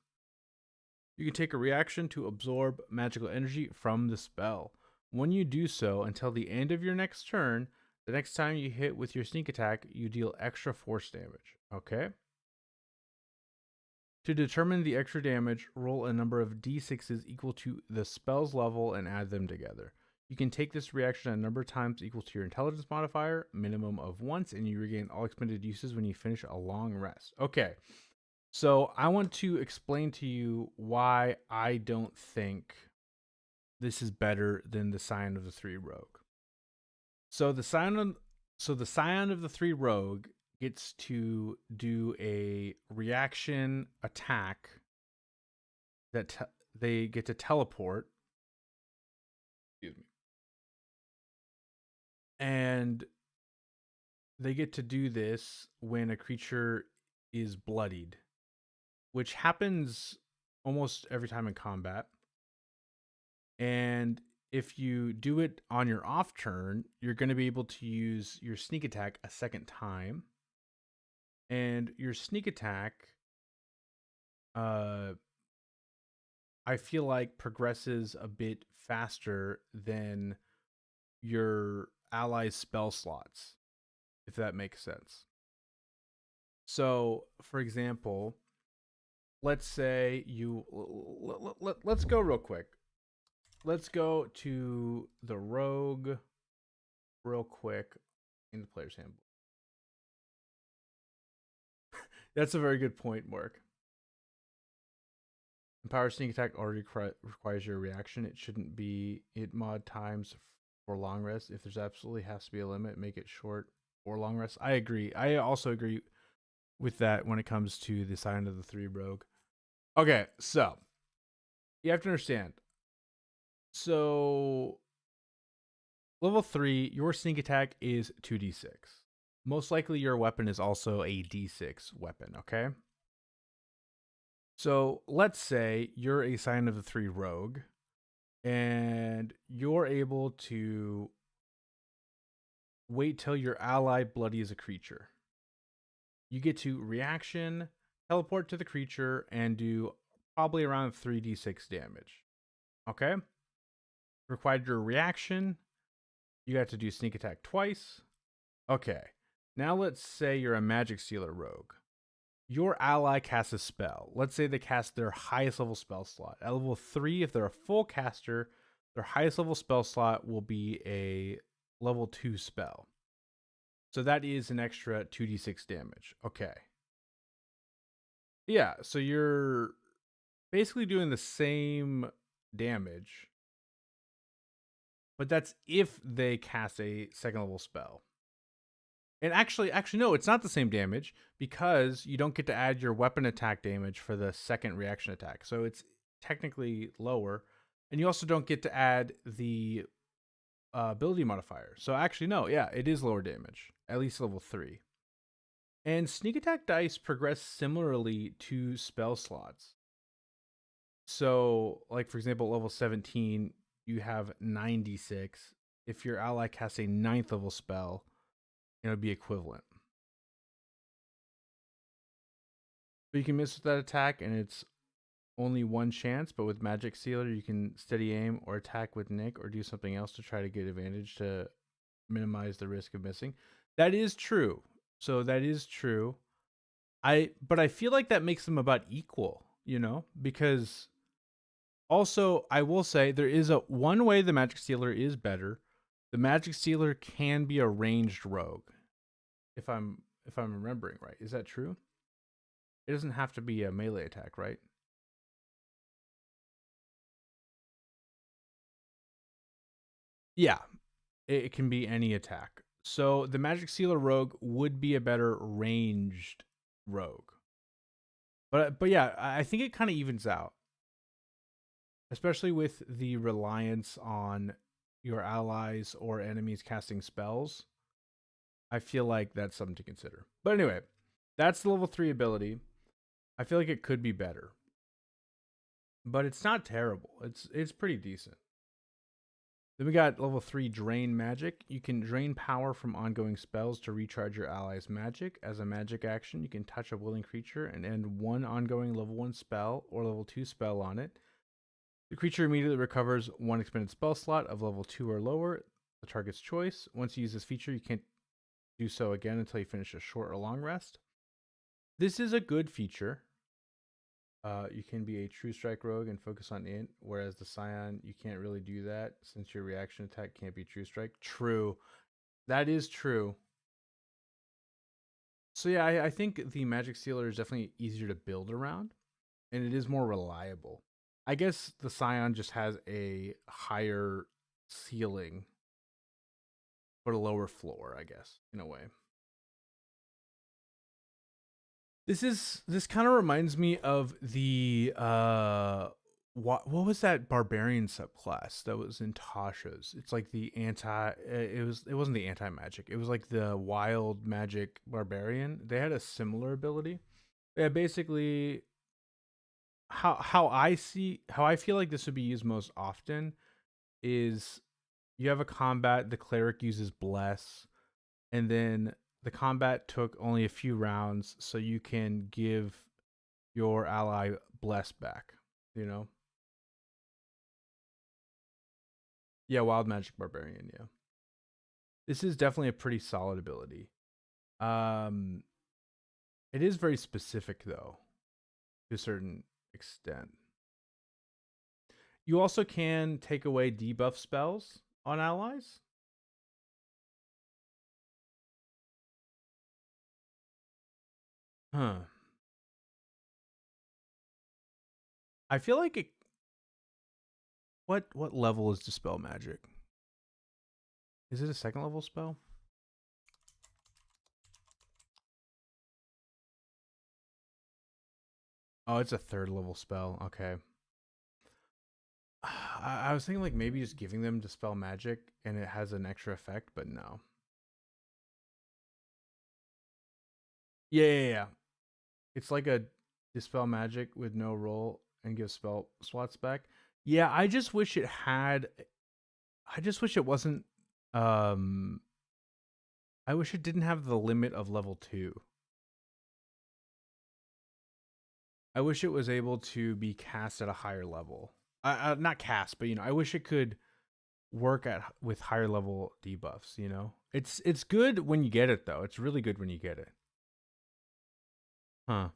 You can take a reaction to absorb magical energy from the spell. When you do so, until the end of your next turn, the next time you hit with your sneak attack, you deal extra force damage. Okay? To determine the extra damage, roll a number of d6s equal to the spell's level and add them together. You can take this reaction a number of times equal to your intelligence modifier, minimum of once, and you regain all expended uses when you finish a long rest. Okay, so I want to explain to you why I don't think this is better than the Scion of the Three Rogue. So the Scion of the Three Rogue gets to do a reaction attack that they get to teleport. Excuse me. And they get to do this when a creature is bloodied, which happens almost every time in combat. And if you do it on your off turn, you're going to be able to use your sneak attack a second time. And your sneak attack, I feel like progresses a bit faster than your ally's spell slots, if that makes sense. So, for example, let's say you let's go real quick. Let's go to the rogue real quick in the player's handbook. That's a very good point, Mark. Empower sneak attack already requires your reaction. It shouldn't be it mod times for long rest. If there's absolutely has to be a limit, make it short or long rest. I agree. I also agree with that when it comes to the Scion of the Three Rogue. Okay, so you have to understand. So level 3, your sneak attack is 2d6. Most likely your weapon is also a d6 weapon, okay? So let's say you're a Scion of the Three Rogue and you're able to wait till your ally bloodies a creature. You get to reaction, teleport to the creature, and do probably around 3d6 damage. Okay? Required your reaction. You got to do sneak attack twice. Okay. Now let's say you're a Magic Stealer rogue. Your ally casts a spell. Let's say they cast their highest level spell slot. At level 3, if they're a full caster, their highest level spell slot will be a level 2 spell. So that is an extra 2d6 damage. Okay. Yeah, so you're basically doing the same damage, but that's if they cast a second level spell. And actually, no, it's not the same damage because you don't get to add your weapon attack damage for the second reaction attack. So it's technically lower. And you also don't get to add the ability modifier. So actually, no, yeah, it is lower damage, at least level 3. And sneak attack dice progress similarly to spell slots. So, like, for example, level 17, you have 96. If your ally casts a 9th level spell, it would be equivalent. But you can miss with that attack, and it's only one chance. But with Magic Stealer, you can steady aim or attack with Nick or do something else to try to get advantage to minimize the risk of missing. That is true. So that is true. But I feel like that makes them about equal, you know, because also I will say there is one way the Magic Stealer is better. The Magic Stealer can be a ranged rogue. If I'm remembering right. Is that true? It doesn't have to be a melee attack, right? Yeah. It can be any attack. So the Magic Stealer rogue would be a better ranged rogue. But yeah, I think it kind of evens out. Especially with the reliance on your allies or enemies casting spells. I feel like that's something to consider. But anyway, that's the level 3 ability. I feel like it could be better. but it's not terrible. It's pretty decent. Then we got level 3 Drain Magic. You can drain power from ongoing spells to recharge your ally's magic. As a magic action, you can touch a willing creature and end one ongoing level 1 spell or level 2 spell on it. The creature immediately recovers one expended spell slot of level 2 or lower, the target's choice. Once you use this feature, you can't do so again until you finish a short or long rest. This is a good feature. You can be a True Strike rogue and focus on int, whereas the Scion, you can't really do that since your reaction attack can't be True Strike. True. That is true. So yeah, I think the Magic Stealer is definitely easier to build around, and it is more reliable. I guess the Scion just has a higher ceiling, but a lower floor, I guess, in a way. This kind of reminds me of the what was that barbarian subclass that was in Tasha's? It's like the it wasn't the anti magic. It was like the wild magic barbarian. They had a similar ability. Yeah, basically how I feel like this would be used most often is you have a combat, the cleric uses bless, and then the combat took only a few rounds, so you can give your ally bless back, you know? Yeah, wild magic barbarian, yeah. This is definitely a pretty solid ability. It is very specific though, to a certain extent. You also can take away debuff spells on allies. Huh. I feel like it. What level is Dispel Magic? Is it a second level spell? Oh, it's a third level spell. Okay. I was thinking like maybe just giving them Dispel Magic and it has an extra effect, but no. Yeah. It's like a Dispel Magic with no roll and give spell slots back. Yeah, I just wish it had. I just wish it wasn't. Um, I wish it didn't have the limit of level 2. I wish it was able to be cast at a higher level. Not cast, but I wish it could work at with higher level debuffs. It's good when you get it though. It's really good when you get it. Huh.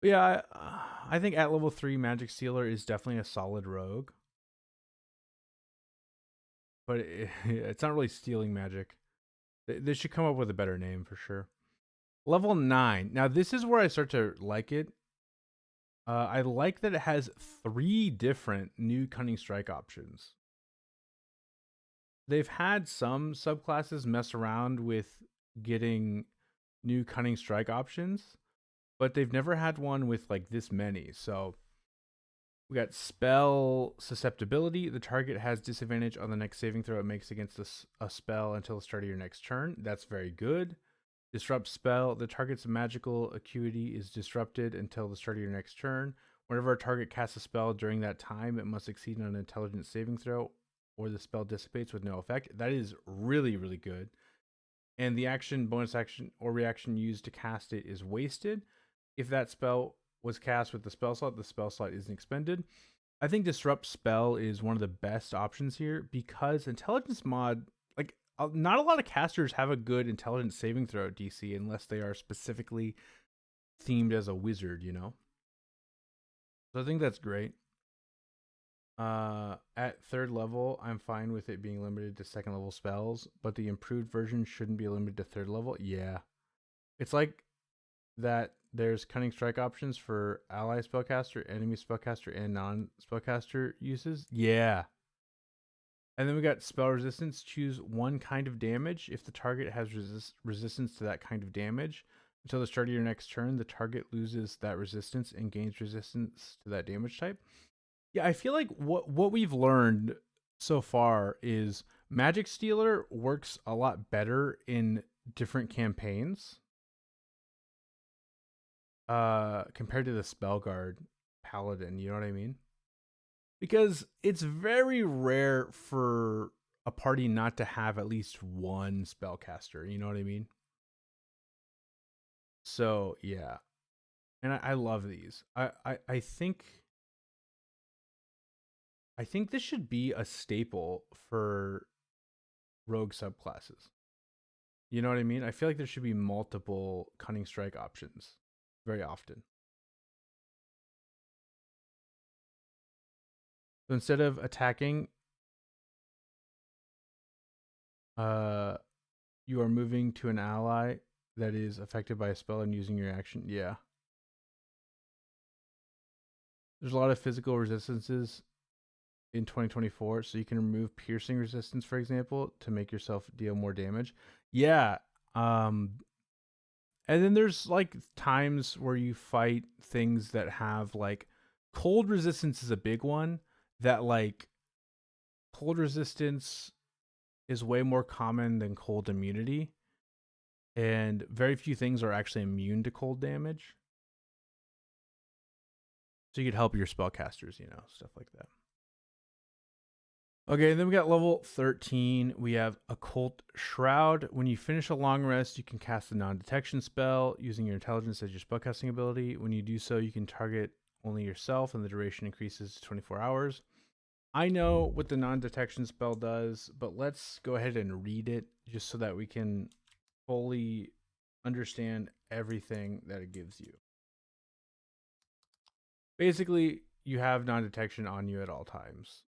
But yeah, I think at level 3, Magic Stealer is definitely a solid rogue. But it's not really stealing magic. They should come up with a better name for sure. Level 9. Now, this is where I start to like it. I like that it has 3 different new Cunning Strike options. They've had some subclasses mess around with getting new Cunning Strike options, but they've never had one with like this many. So we got Spell Susceptibility. The target has disadvantage on the next saving throw it makes against a spell until the start of your next turn. That's very good. Disrupt Spell. The target's magical acuity is disrupted until the start of your next turn. Whenever a target casts a spell during that time, it must succeed on an intelligence saving throw or the spell dissipates with no effect. That is really, really good. And the action, bonus action, or reaction used to cast it is wasted. If that spell was cast with the spell slot isn't expended. I think Disrupt Spell is one of the best options here because Intelligence Mod, like, not a lot of casters have a good Intelligence saving throw DC unless they are specifically themed as a wizard, So I think that's great. At 3rd level, I'm fine with it being limited to 2nd level spells, but the improved version shouldn't be limited to 3rd level. Yeah. It's like that there's Cunning Strike options for ally spellcaster, enemy spellcaster, and non-spellcaster uses. Yeah. And then we got spell resistance. Choose one kind of damage. If the target has resistance to that kind of damage, until the start of your next turn, the target loses that resistance and gains resistance to that damage type. Yeah, I feel like what we've learned so far is Magic Stealer works a lot better in different campaigns. compared to the Spellguard Paladin, you know what I mean? Because it's very rare for a party not to have at least one spellcaster, you know what I mean? So yeah. And I love these. I think this should be a staple for rogue subclasses. You know what I mean? I feel like there should be multiple cunning strike options very often. So instead of attacking, you are moving to an ally that is affected by a spell and using your action. Yeah. There's a lot of physical resistances in 2024, so you can remove piercing resistance, for example, to make yourself deal more damage. Yeah. And then there's like times where you fight things that have like cold resistance is a big one, that like cold resistance is way more common than cold immunity. And very few things are actually immune to cold damage. So you could help your spellcasters, you know, stuff like that. Okay, then we got level 13. We have Occult Shroud. When you finish a long rest, you can cast a non-detection spell using your intelligence as your spellcasting ability. When you do so, you can target only yourself, and the duration increases to 24 hours. I know what the non-detection spell does, but let's go ahead and read it just so that we can fully understand everything that it gives you. Basically, you have non-detection on you at all times.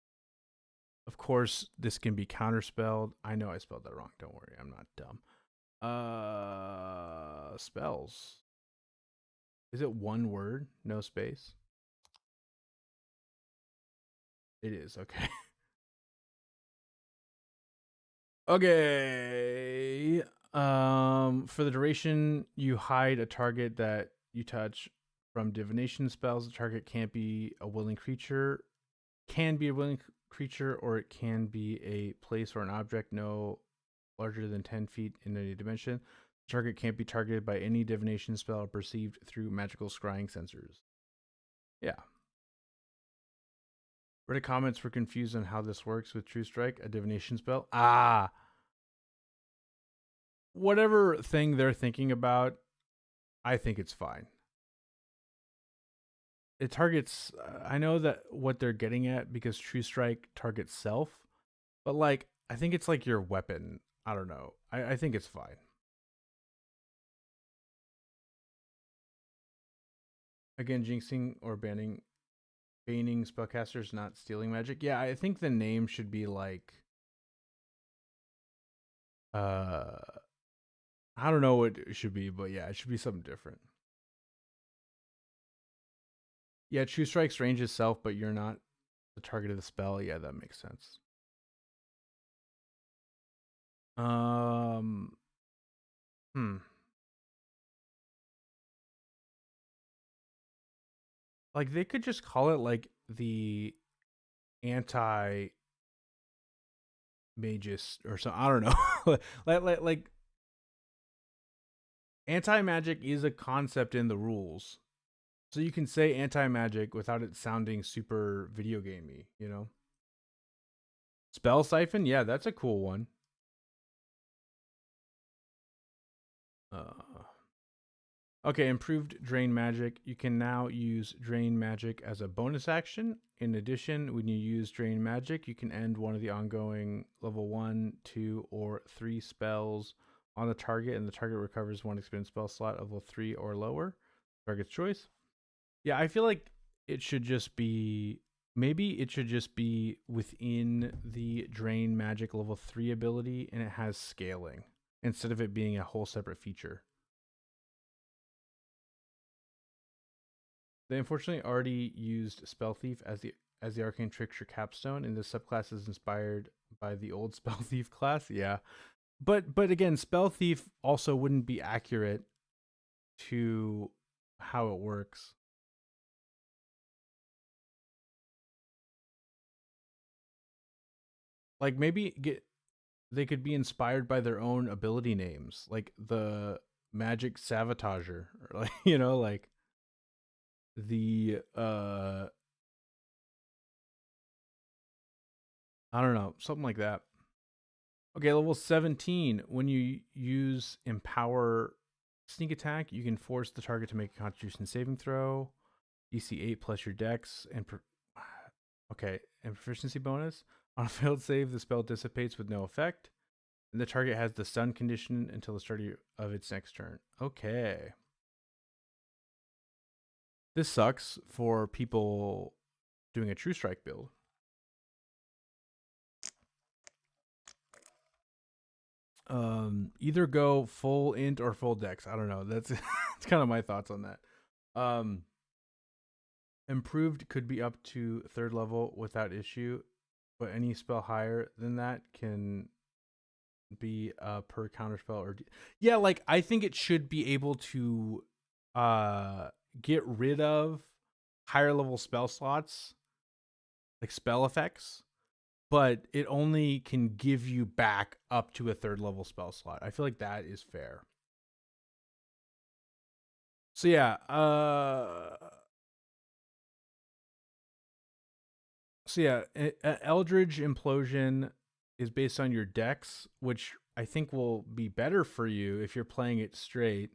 Of course, this can be counterspelled. I know I spelled that wrong. Don't worry, I'm not dumb. Spells. Is it one word? No space? It is, okay. Okay. For the duration, you hide a target that you touch from divination spells. The target can't be a willing creature. Can be a willing creature, or it can be a place or an object no larger than 10 feet in any dimension. The target can't be targeted by any divination spell perceived through magical scrying sensors. Yeah. Reddit comments were confused on how this works with True Strike, a divination spell. Whatever thing they're thinking about, I think it's fine. It targets, I know that what they're getting at because True Strike targets self, but like, I think it's like your weapon. I don't know. I think it's fine. Again, jinxing or banning spellcasters, not stealing magic. Yeah, I think the name should be like, I don't know what it should be, but yeah, it should be something different. Yeah, True Strike's range is self, but you're not the target of the spell. Yeah, that makes sense. Hmm. Like they could just call it like the anti magus or something. I don't know. like anti magic is a concept in the rules. So you can say anti magic without it sounding super video gamey, you know? Spell siphon, yeah, that's a cool one. Okay, improved drain magic. You can now use drain magic as a bonus action. In addition, when you use drain magic, you can end one of the ongoing level 1, 2, or 3 spells on the target, and the target recovers one expended spell slot of level 3 or lower. Target's choice. Yeah, I feel like it should just be, maybe it should just be within the drain magic level 3 ability, and it has scaling instead of it being a whole separate feature. They unfortunately already used Spell Thief as the arcane trickster capstone, and this subclass is inspired by the old Spell Thief class. Yeah, but again, Spell Thief also wouldn't be accurate to how it works. Like maybe they could be inspired by their own ability names, like the Magic Sabotager, or like, you know, like the I don't know, something like that. Okay, level 17. When you use Empower Sneak Attack, you can force the target to make a Constitution saving throw. DC 8 plus your Dex and okay, and proficiency bonus. On a failed save, the spell dissipates with no effect, and the target has the stun condition until the start of its next turn. Okay. This sucks for people doing a True Strike build. Either go full int or full dex. I don't know. That's that's kind of my thoughts on that. Improved could be up to 3rd level without issue, but any spell higher than that can be per counterspell or yeah, like I think it should be able to get rid of higher level spell slots, like spell effects, but it only can give you back up to a 3rd level spell slot. I feel like that is fair. So yeah, Eldritch Implosion is based on your dex, which I think will be better for you if you're playing it straight.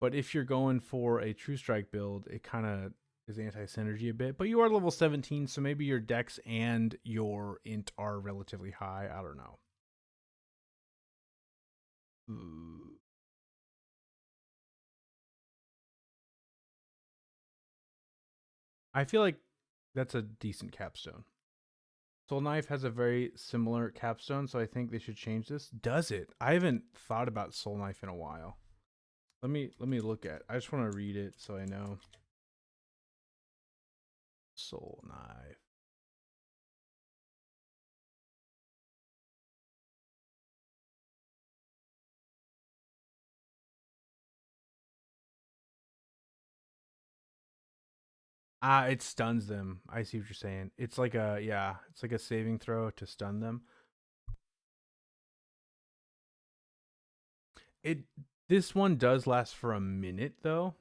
But if you're going for a True Strike build, it kind of is anti-synergy a bit. But you are level 17, so maybe your dex and your int are relatively high. I don't know. I feel like that's a decent capstone. Soul Knife has a very similar capstone, so I think they should change this. Does it? I haven't thought about Soul Knife in a while. Let me look at. I just want to read it so I know. Soul Knife. Ah, it stuns them. I see what you're saying. It's like it's like a saving throw to stun them. This one does last for a minute though.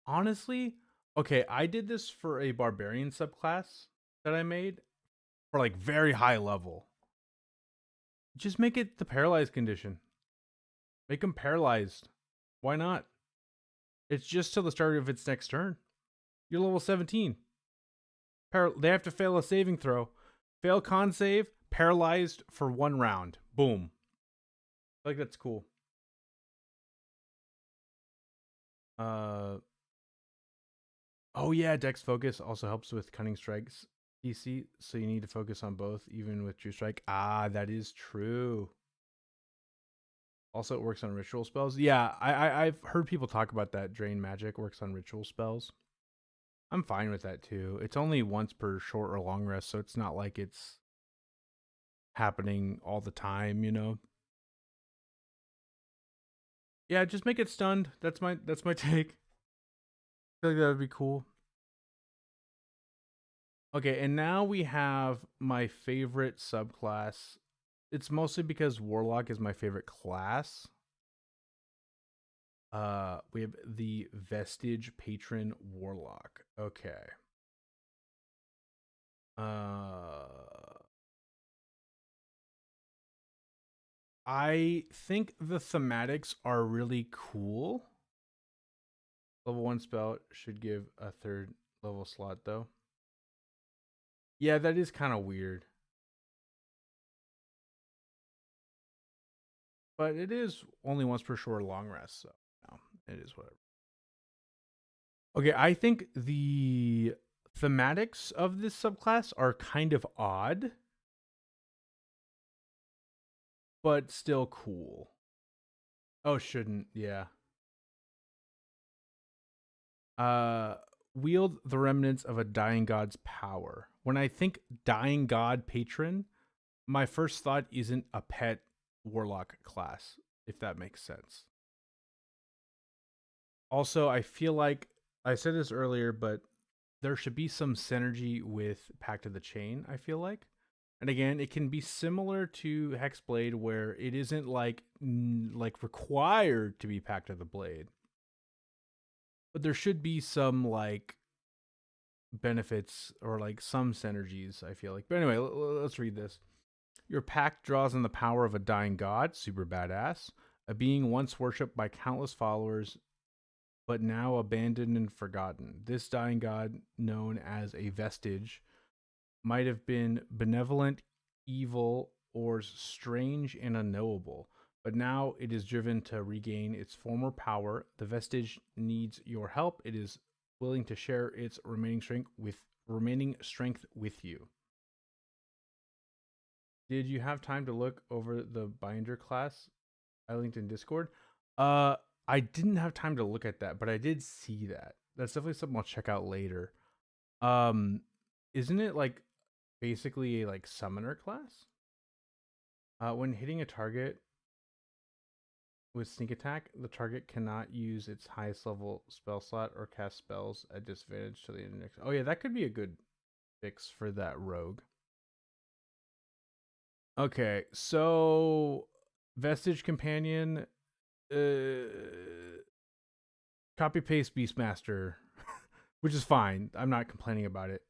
Honestly, okay, I did this for a barbarian subclass that I made for like very high level. Just make it the paralyzed condition. Make them paralyzed. Why not? It's just till the start of its next turn. You're level 17. They have to fail a saving throw. Fail con save, paralyzed for 1 round. Boom. I think that's cool. Oh yeah, Dex Focus also helps with Cunning Strikes DC, so you need to focus on both, even with True Strike. Ah, that is true. Also, it works on ritual spells. Yeah, I've heard people talk about that. Drain Magic works on ritual spells. I'm fine with that too. It's only once per short or long rest, so it's not like it's happening all the time, you know. Yeah, just make it stunned. That's my take. I feel like that would be cool. Okay, and now we have my favorite subclass. It's mostly because Warlock is my favorite class. We have the Vestige Patron Warlock. Okay. I think the thematics are really cool. Level 1 spell should give a 3rd level slot though. Yeah, that is kind of weird. But it is only once per short long rest, so no, it is whatever. Okay, I think the thematics of this subclass are kind of odd, but still cool. Oh, shouldn't, yeah. Wield the remnants of a dying god's power. When I think dying god patron, my first thought isn't a pet warlock class, if that makes sense. Also, I feel like I said this earlier, but there should be some synergy with Pact of the Chain, I feel like. And again, it can be similar to Hexblade where it isn't like required to be Pact of the Blade. But there should be some like benefits or like some synergies, I feel like. But anyway, let's read this. Your pact draws on the power of a dying god, super badass. A being once worshipped by countless followers, but now abandoned and forgotten. This dying god, known as a vestige, might have been benevolent, evil, or strange and unknowable. But now it is driven to regain its former power. The vestige needs your help. It is willing to share its remaining strength with you. Did you have time to look over the binder class I linked in Discord? I didn't have time to look at that, but I did see that. That's definitely something I'll check out later. Isn't it like basically a like summoner class? When hitting a target with sneak attack, the target cannot use its highest level spell slot or cast spells at disadvantage to the next. Oh yeah, that could be a good fix for that rogue. Okay, so Vestige Companion, copy paste Beastmaster, which is fine. I'm not complaining about it.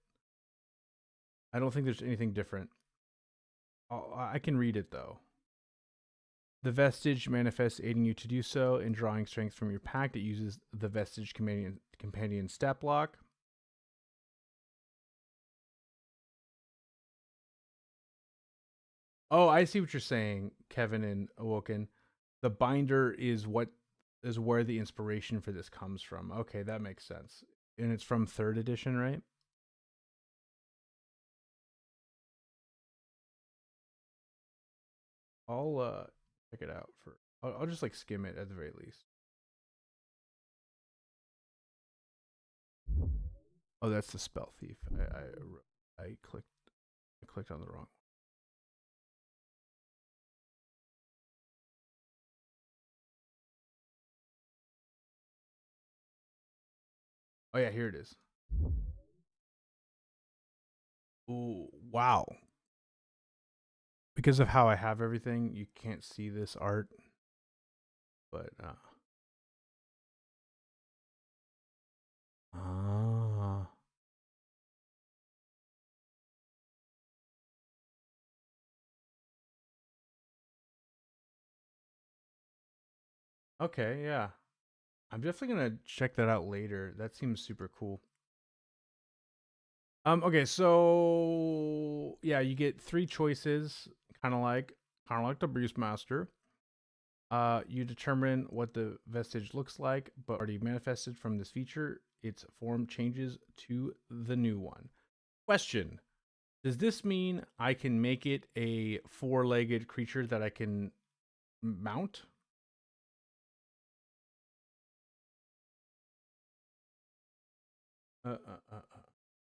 I don't think there's anything different. I can read it though. The vestige manifests, aiding you to do so in drawing strength from your pact. It uses the vestige companion stat block. Oh, I see what you're saying, Kevin and Awoken. The binder is where the inspiration for this comes from. Okay, that makes sense. And it's from 3rd edition, right? I'll check it out for. I'll just like skim it at the very least. Oh, that's the spell thief. I clicked on the wrong. Oh yeah, here it is. Ooh, wow. Because of how I have everything, you can't see this art. But ah. Okay, yeah. I'm definitely gonna check that out later. That seems super cool. Okay, so yeah, you get 3 choices, kind of like the Beastmaster. You determine what the vestige looks like, but already manifested from this feature, its form changes to the new one. Question: does this mean I can make it a 4-legged creature that I can mount?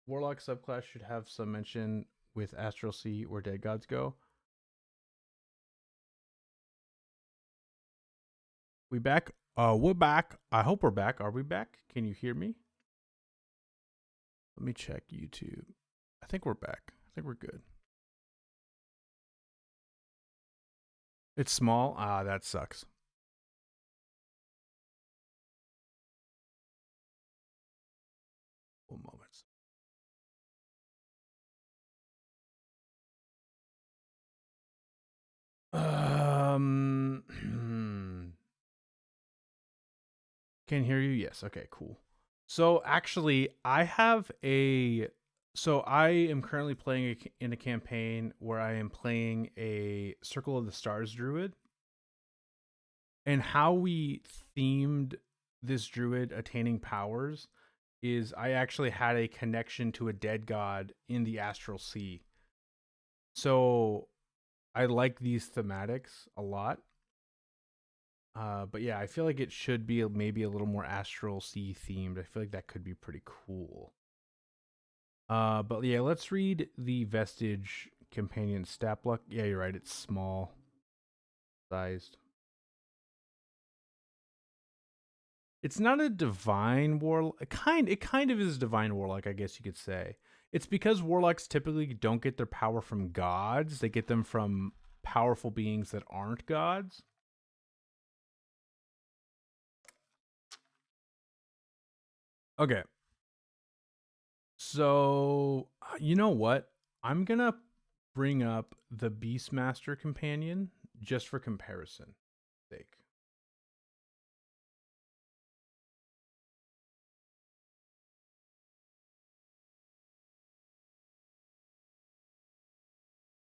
Warlock subclass should have some mention with Astral Sea where dead gods go. We back? We're back. I hope we're back. Are we back? Can you hear me? Let me check YouTube. I think we're back. I think we're good. It's small. Ah, that sucks. One moment. Can hear you? Yes. Okay, cool. So actually, I have a. So I am currently playing in a campaign where I am playing a Circle of the Stars druid, and how we themed this druid attaining powers is I actually had a connection to a dead god in the Astral Sea. So I like these thematics a lot. But yeah, I feel like it should be maybe a little more Astral Sea themed. I feel like that could be pretty cool. But yeah, let's read the Vestige Companion stat block. Yeah, you're right. It's small sized. It's not a divine warlock. It kind of is a divine warlock, I guess you could say. It's because warlocks typically don't get their power from gods. They get them from powerful beings that aren't gods. Okay. So, you know what? I'm going to bring up the Beastmaster companion just for comparison sake.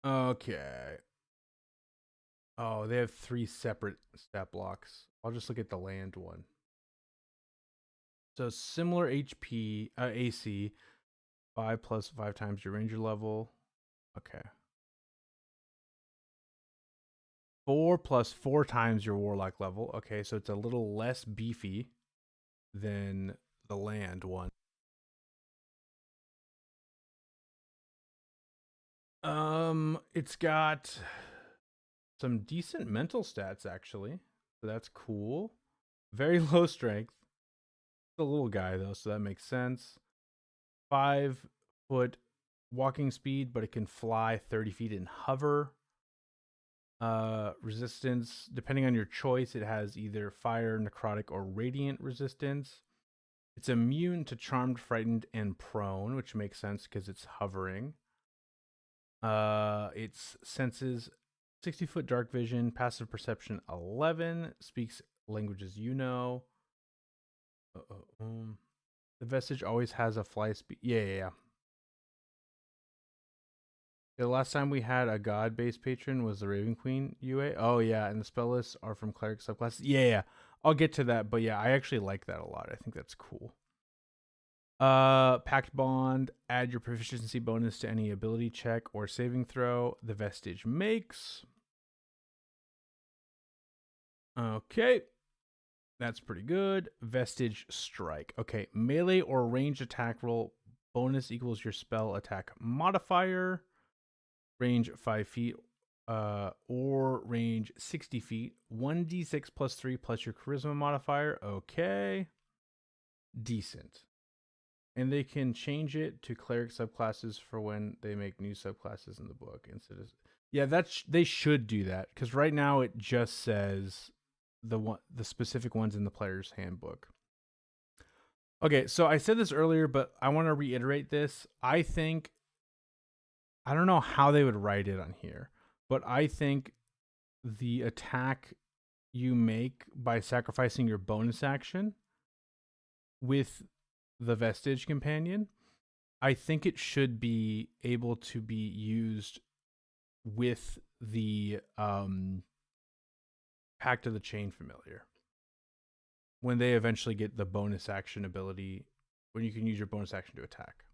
Okay. Oh, they have 3 separate stat blocks. I'll just look at the land one. So similar HP, AC, 5 plus 5 times your ranger level. Okay. 4 plus 4 times your warlock level. Okay, so it's a little less beefy than the land one. It's got some decent mental stats actually. So that's cool. Very low strength. It's a little guy though, so that makes sense. 5-foot walking speed, but it can fly 30 feet and hover. Resistance, depending on your choice, it has either fire, necrotic, or radiant resistance. It's immune to charmed, frightened, and prone, which makes sense because it's hovering. Its senses 60-foot dark vision, passive perception 11, speaks languages you know. The vestige always has a fly speed. Yeah. The last time we had a god-based patron was the Raven Queen UA. Oh yeah, and the spell lists are from cleric subclasses. Yeah. I'll get to that, but yeah, I actually like that a lot. I think that's cool. Pact Bond, add your proficiency bonus to any ability check or saving throw the vestige makes. Okay. That's pretty good. Vestige Strike. Okay, melee or ranged attack roll bonus equals your spell attack modifier. Range 5 feet or range 60 feet. 1d6 plus 3 plus your charisma modifier. Okay. Decent. And they can change it to cleric subclasses for when they make new subclasses in the book instead of. Yeah, they should do that because right now it just says the specific ones in the player's handbook. Okay, so I said this earlier, but I want to reiterate this. I don't know how they would write it on here, but I think the attack you make by sacrificing your bonus action with the vestige companion, I think it should be able to be used with the Pact of the Chain familiar when they eventually get the bonus action ability, when you can use your bonus action to attack.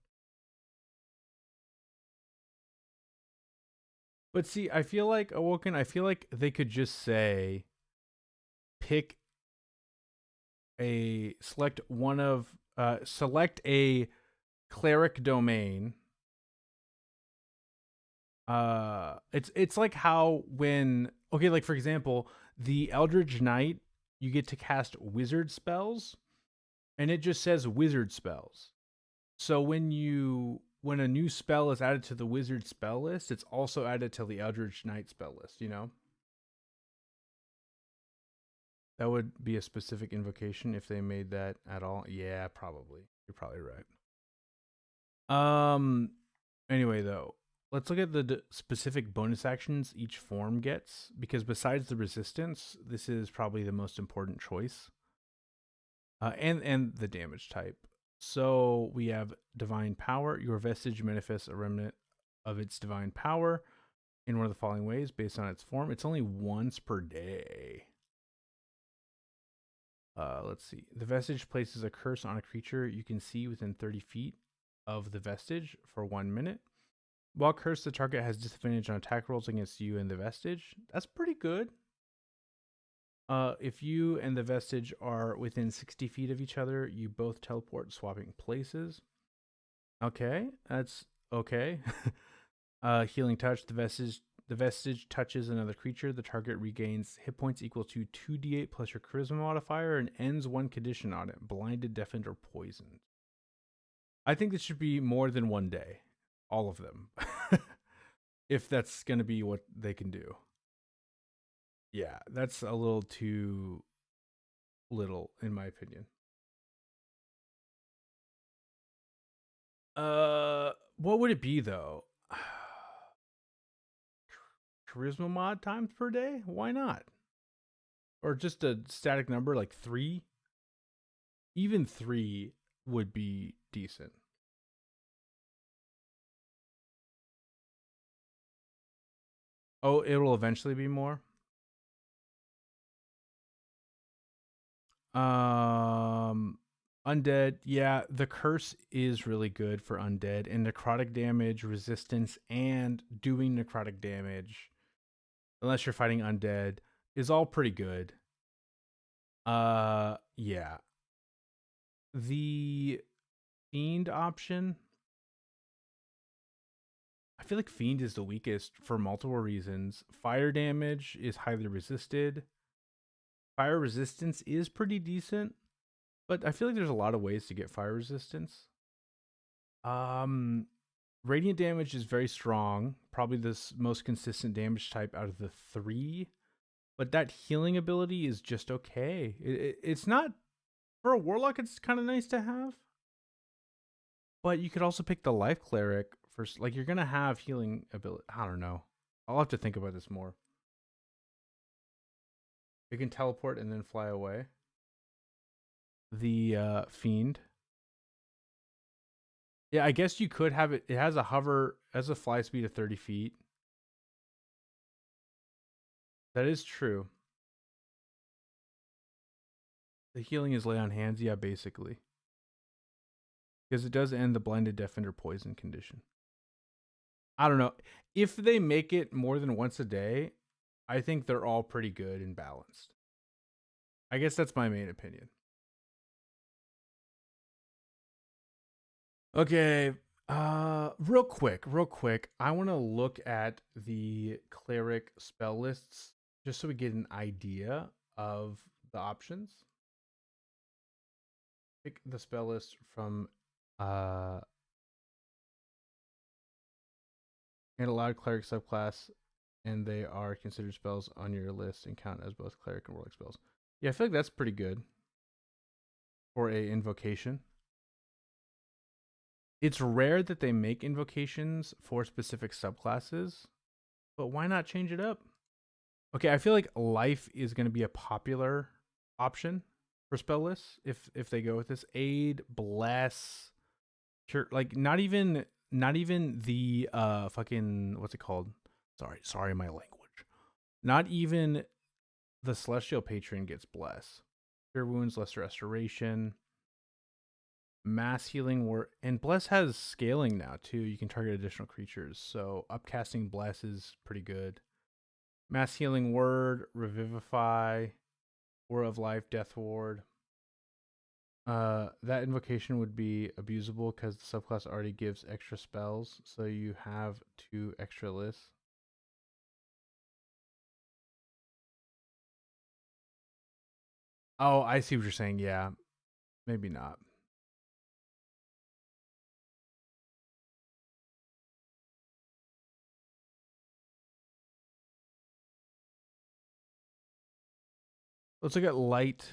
But see, I feel like Awoken, I feel like they could just say pick a select one of select a cleric domain. It's like how when like for example, the Eldritch Knight, you get to cast wizard spells and it just says wizard spells. So when a new spell is added to the wizard spell list, it's also added to the Eldritch Knight spell list, you know? That would be a specific invocation if they made that at all. Yeah, probably. You're probably right. Anyway though, let's look at the specific bonus actions each form gets because besides the resistance, this is probably the most important choice. And the damage type. So we have divine power. Your vestige manifests a remnant of its divine power in one of the following ways based on its form. It's only once per day. Let's see. The vestige places a curse on a creature you can see within 30 feet of the vestige for 1 minute. While cursed, the target has disadvantage on attack rolls against you and the vestige. That's pretty good. If you and the vestige are within 60 feet of each other, you both teleport, swapping places. Okay, that's okay. Healing touch. The vestige touches another creature. The target regains hit points equal to 2d8 plus your charisma modifier and ends one condition on it: blinded, deafened, or poisoned. I think this should be more than 1 day. All of them. If that's going to be what they can do. Yeah, that's a little too little, in my opinion. What would it be though? Charisma mod times per day? Why not? Or just a static number like 3? Even 3 would be decent. Oh, it'll eventually be more. Undead, yeah, the curse is really good for undead, and necrotic damage, resistance, and doing necrotic damage, unless you're fighting undead, is all pretty good. Yeah. The fiend option, I feel like fiend is the weakest for multiple reasons. Fire damage is highly resisted. Fire resistance is pretty decent, but I feel like there's a lot of ways to get fire resistance. Radiant damage is very strong, probably the most consistent damage type out of the 3. But that healing ability is just okay. It's not, for a warlock, it's kind of nice to have. But you could also pick the life cleric for, like, you're gonna have healing ability. I don't know. I'll have to think about this more. You can teleport and then fly away. The fiend. Yeah, I guess you could have it. It has a hover, has a fly speed of 30 feet. That is true. The healing is lay on hands, yeah, basically. Because it does end the blinded, deafened, or poison condition. I don't know. If they make it more than once a day, I think they're all pretty good and balanced. I guess that's my main opinion. Okay. Real quick. I want to look at the cleric spell lists just so we get an idea of the options. Pick the spell list from and allowed cleric subclass, and they are considered spells on your list and count as both cleric and warlock spells. Yeah, I feel like that's pretty good for a invocation. It's rare that they make invocations for specific subclasses, but why not change it up? Okay, I feel like life is going to be a popular option for spell lists if they go with this. Aid, bless, sure, like not even the fucking, what's it called? Sorry my language. Not even the celestial patron gets bless. Cure wounds, lesser restoration, mass healing word, and bless has scaling now too. You can target additional creatures, so upcasting bless is pretty good. Mass healing word, revivify, War of Life, Death Ward. That invocation would be abusable because the subclass already gives extra spells, so you have 2 extra lists. Oh, I see what you're saying. Yeah, maybe not. Let's look at light.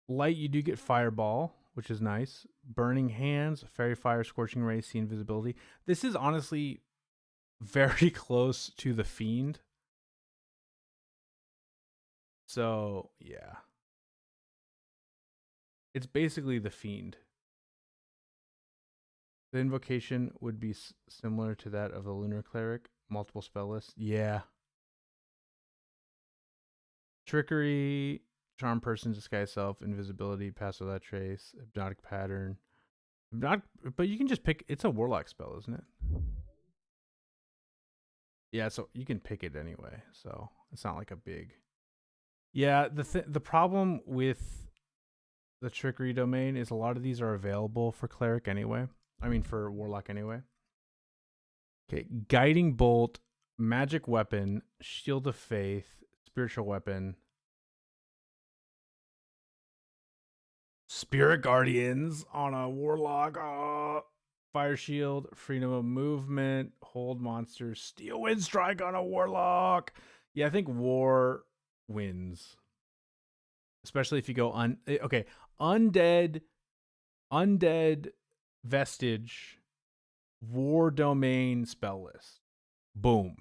Light, you do get Fireball, which is nice. Burning Hands, Fairy Fire, Scorching Ray, See Invisibility. This is honestly very close to the Fiend. So, yeah. It's basically the Fiend. The invocation would be similar to that of the Lunar Cleric. Multiple spell lists. Yeah. Trickery, Charm Person, Disguise Self, Invisibility, Pass Without Trace, Hypnotic Pattern. But you can just pick. It's a Warlock spell, isn't it? Yeah, so you can pick it anyway. So it's not like a big. Yeah, the problem with the Trickery domain is a lot of these are available for Cleric anyway. I mean, for Warlock anyway. Okay, Guiding Bolt, Magic Weapon, Shield of Faith, Spiritual Weapon, Spirit Guardians on a Warlock, Fire Shield, Freedom of Movement, Hold Monsters, Steel Wind Strike on a Warlock. Yeah, I think War wins. Especially if you go undead Vestige War Domain spell list. Boom.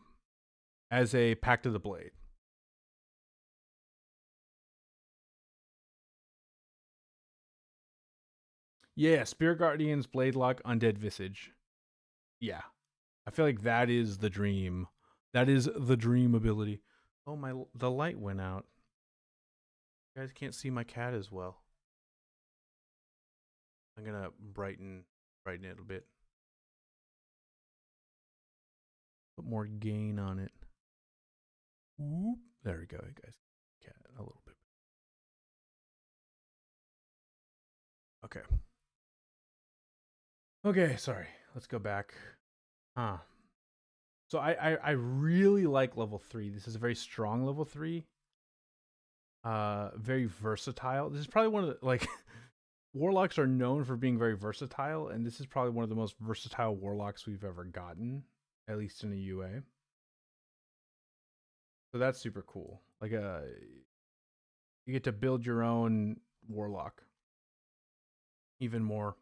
As a Pact of the Blade. Yeah, Spirit Guardians, Blade Lock, Undead Visage. Yeah. I feel like that is the dream. That is the dream ability. Oh, the light went out. You guys can't see my cat as well. I'm gonna brighten it a bit. Put more gain on it. Whoop. There we go, you guys. Cat a little bit. Okay. Okay, sorry. Let's go back. So I really like level 3. This is a very strong level 3. Very versatile. This is probably one of the, like, warlocks are known for being very versatile, and this is probably one of the most versatile warlocks we've ever gotten, at least in a UA. So that's super cool. Like, you get to build your own warlock. Even more.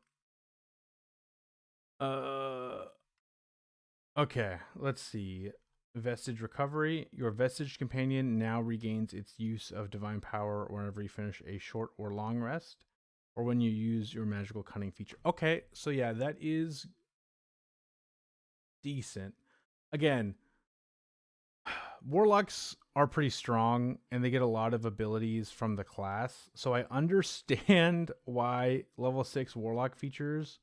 Okay, let's see. Vestige recovery. Your vestige companion now regains its use of divine power whenever you finish a short or long rest, or when you use your magical cunning feature. Okay, so yeah, that is decent. Again, warlocks are pretty strong and they get a lot of abilities from the class, so I understand why level 6 warlock features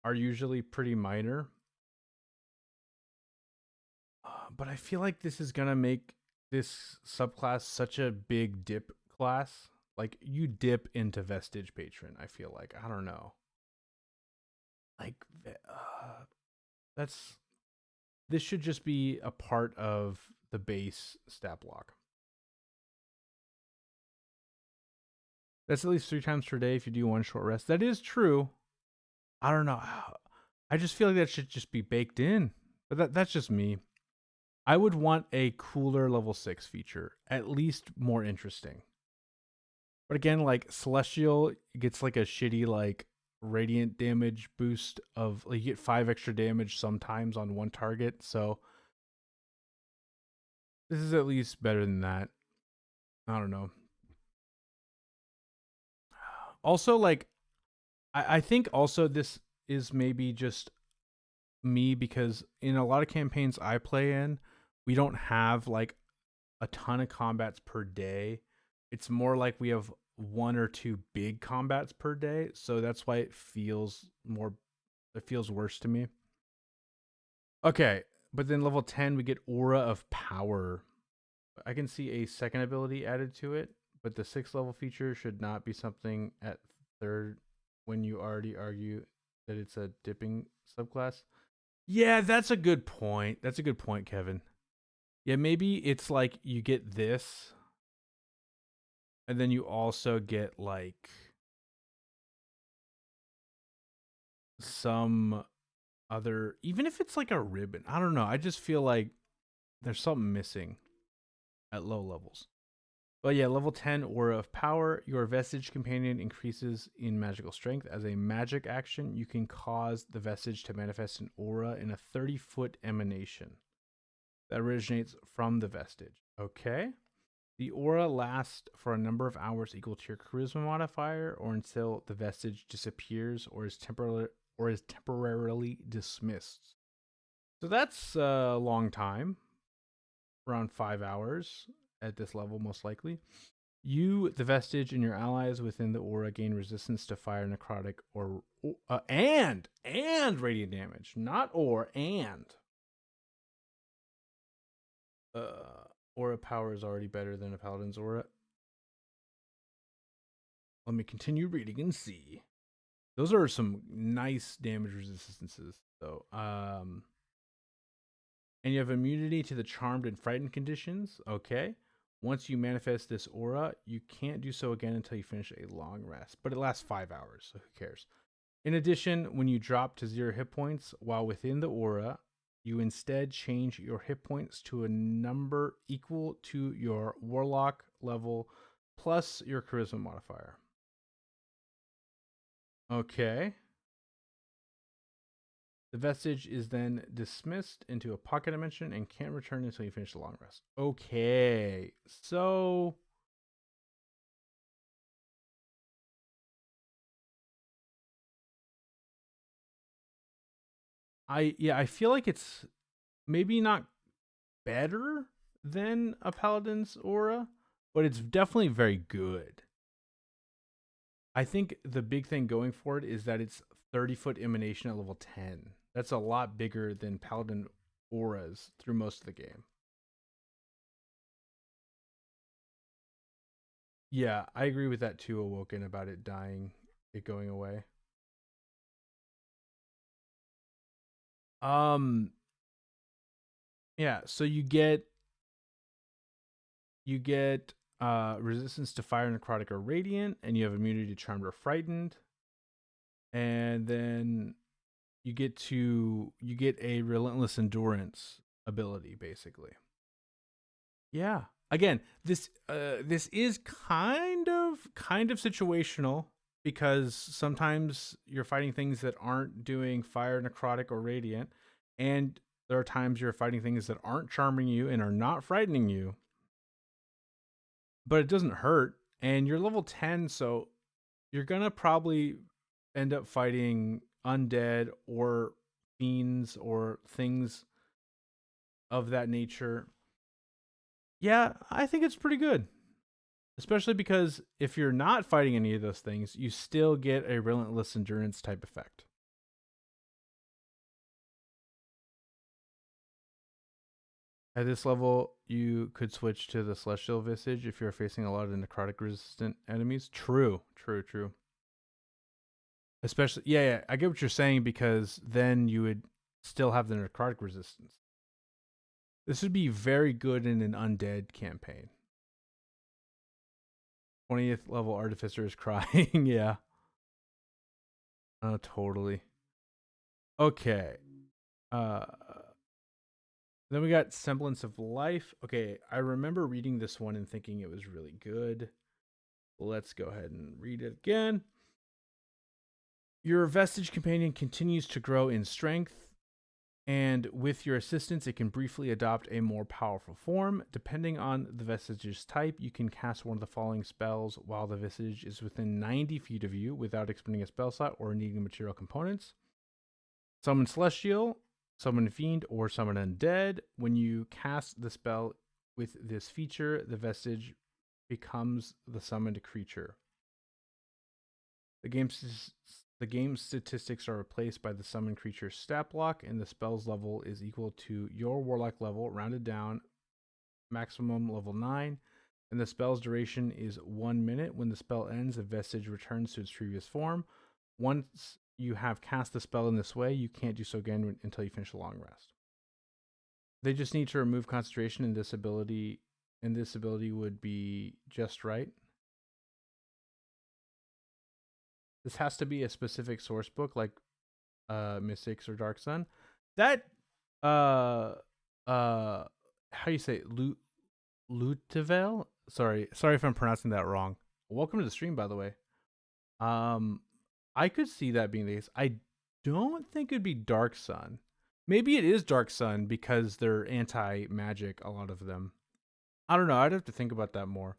are usually pretty minor. But I feel like this is gonna make this subclass such a big dip class. Like, you dip into Vestige Patron, I feel like. I don't know. Like, this should just be a part of the base stat block. That's at least 3 times per day if you do one short rest. That is true. I don't know. I just feel like that should just be baked in. But that's just me. I would want a cooler level 6 feature, at least more interesting. But again, like, Celestial gets like a shitty, like, radiant damage boost of, like, you get 5 extra damage sometimes on one target, so this is at least better than that. I don't know. Also, like, I think also this is maybe just me, because in a lot of campaigns I play in, we don't have like a ton of combats per day. It's more like we have 1 or 2 big combats per day, so that's why it feels worse to me. Okay, but then level 10 we get Aura of Power. I can see a second ability added to it, but the 6th level feature should not be something at 3rd when you already argue that it's a dipping subclass. Yeah, that's a good point. That's a good point, Kevin. Yeah, maybe it's like you get this, and then you also get like some other, even if it's like a ribbon. I don't know. I just feel like there's something missing at low levels. But yeah, level 10, Aura of Power. Your Vestige companion increases in magical strength. As a magic action, you can cause the Vestige to manifest an aura in a 30-foot emanation that originates from the Vestige. Okay. The aura lasts for a number of hours equal to your charisma modifier, or until the Vestige disappears or is temporarily dismissed. So that's a long time. Around 5 hours at this level, most likely. You, the Vestige, and your allies within the aura gain resistance to fire, necrotic, or and radiant damage, not or and. Aura power is already better than a paladin's aura. Let me continue reading and see. Those are some nice damage resistances, though. And you have immunity to the charmed and frightened conditions. Okay. Once you manifest this aura, you can't do so again until you finish a long rest, but it lasts 5 hours, so who cares? In addition, when you drop to 0 hit points while within the aura, you instead change your hit points to a number equal to your warlock level plus your charisma modifier. Okay. The vestige is then dismissed into a pocket dimension and can't return until you finish the long rest. Okay, so I feel like it's maybe not better than a Paladin's aura, but it's definitely very good. I think the big thing going for it is that it's 30-foot emanation at level 10. That's a lot bigger than Paladin auras through most of the game. Yeah, I agree with that too, Awoken, about it dying, it going away. Um yeah, so you get resistance to fire, necrotic, or radiant, and you have immunity to charmed or frightened. And then you get a relentless endurance ability, basically. Yeah. Again, this is kind of situational because sometimes you're fighting things that aren't doing fire, necrotic, or radiant, and there are times you're fighting things that aren't charming you and are not frightening you. But it doesn't hurt, and you're level 10, so you're gonna probably end up fighting undead or fiends or things of that nature. Yeah, I think it's pretty good. Especially because if you're not fighting any of those things, you still get a relentless endurance type effect. At this level, you could switch to the Celestial Visage if you're facing a lot of necrotic resistant enemies. True. Especially, yeah, I get what you're saying because then you would still have the necrotic resistance. This would be very good in an undead campaign. 20th level Artificer is crying. Yeah. Oh, totally. Okay. Uh, then we got Semblance of Life. Okay, I remember reading this one and thinking it was really good. Let's go ahead and read it again. Your Vestige companion continues to grow in strength, and with your assistance, it can briefly adopt a more powerful form. Depending on the Vestige's type, you can cast one of the following spells while the Vestige is within 90 feet of you without expending a spell slot or needing material components. Summon Celestial, Summon Fiend, or Summon Undead. When you cast the spell with this feature, the Vestige becomes the summoned creature. The game's statistics are replaced by the summoned creature's stat block, and the spell's level is equal to your Warlock level, rounded down, maximum level 9, and the spell's duration is 1 minute. When the spell ends, the Vestige returns to its previous form. Once you have cast the spell in this way, you can't do so again until you finish a long rest. They just need to remove concentration, and this ability would be just right. This has to be a specific source book, like Mystics or Dark Sun. That how do you say it? Lutavel? Sorry if I'm pronouncing that wrong. Welcome to the stream, by the way. I could see that being the case. I don't think it'd be Dark Sun. Maybe it is Dark Sun because they're anti-magic, a lot of them. I don't know. I'd have to think about that more.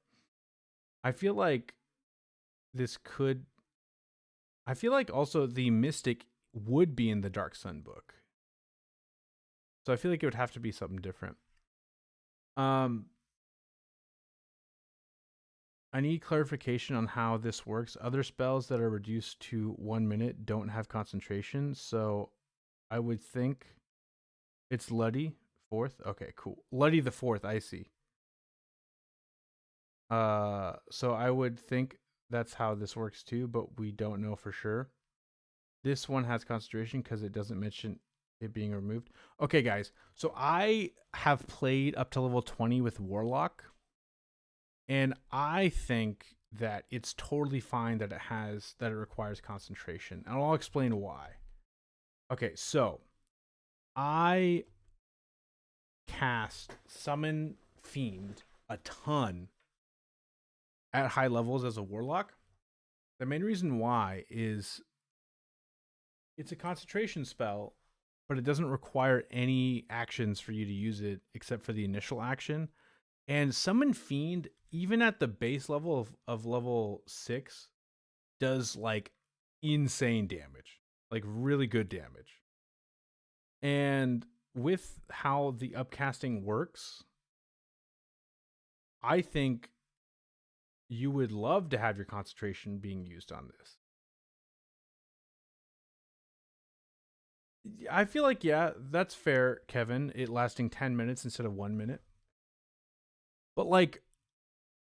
I feel like also the Mystic would be in the Dark Sun book. So I feel like it would have to be something different. I need clarification on how this works. Other spells that are reduced to 1 minute don't have concentration, so I would think it's Luddy 4th. Okay, cool. Luddy the 4th, I see. So I would think that's how this works too, but we don't know for sure. This one has concentration because it doesn't mention it being removed. Okay, guys. So I have played up to level 20 with Warlock, and I think that it's totally fine that it requires concentration. And I'll explain why. Okay, so I cast Summon Fiend a ton at high levels as a Warlock. The main reason why is it's a concentration spell, but it doesn't require any actions for you to use it except for the initial action. And Summon Fiend, even at the base level of level 6, does like insane damage, like really good damage. And with how the upcasting works, I think you would love to have your concentration being used on this. I feel like, yeah, that's fair, Kevin. It lasting 10 minutes instead of 1 minute. But like,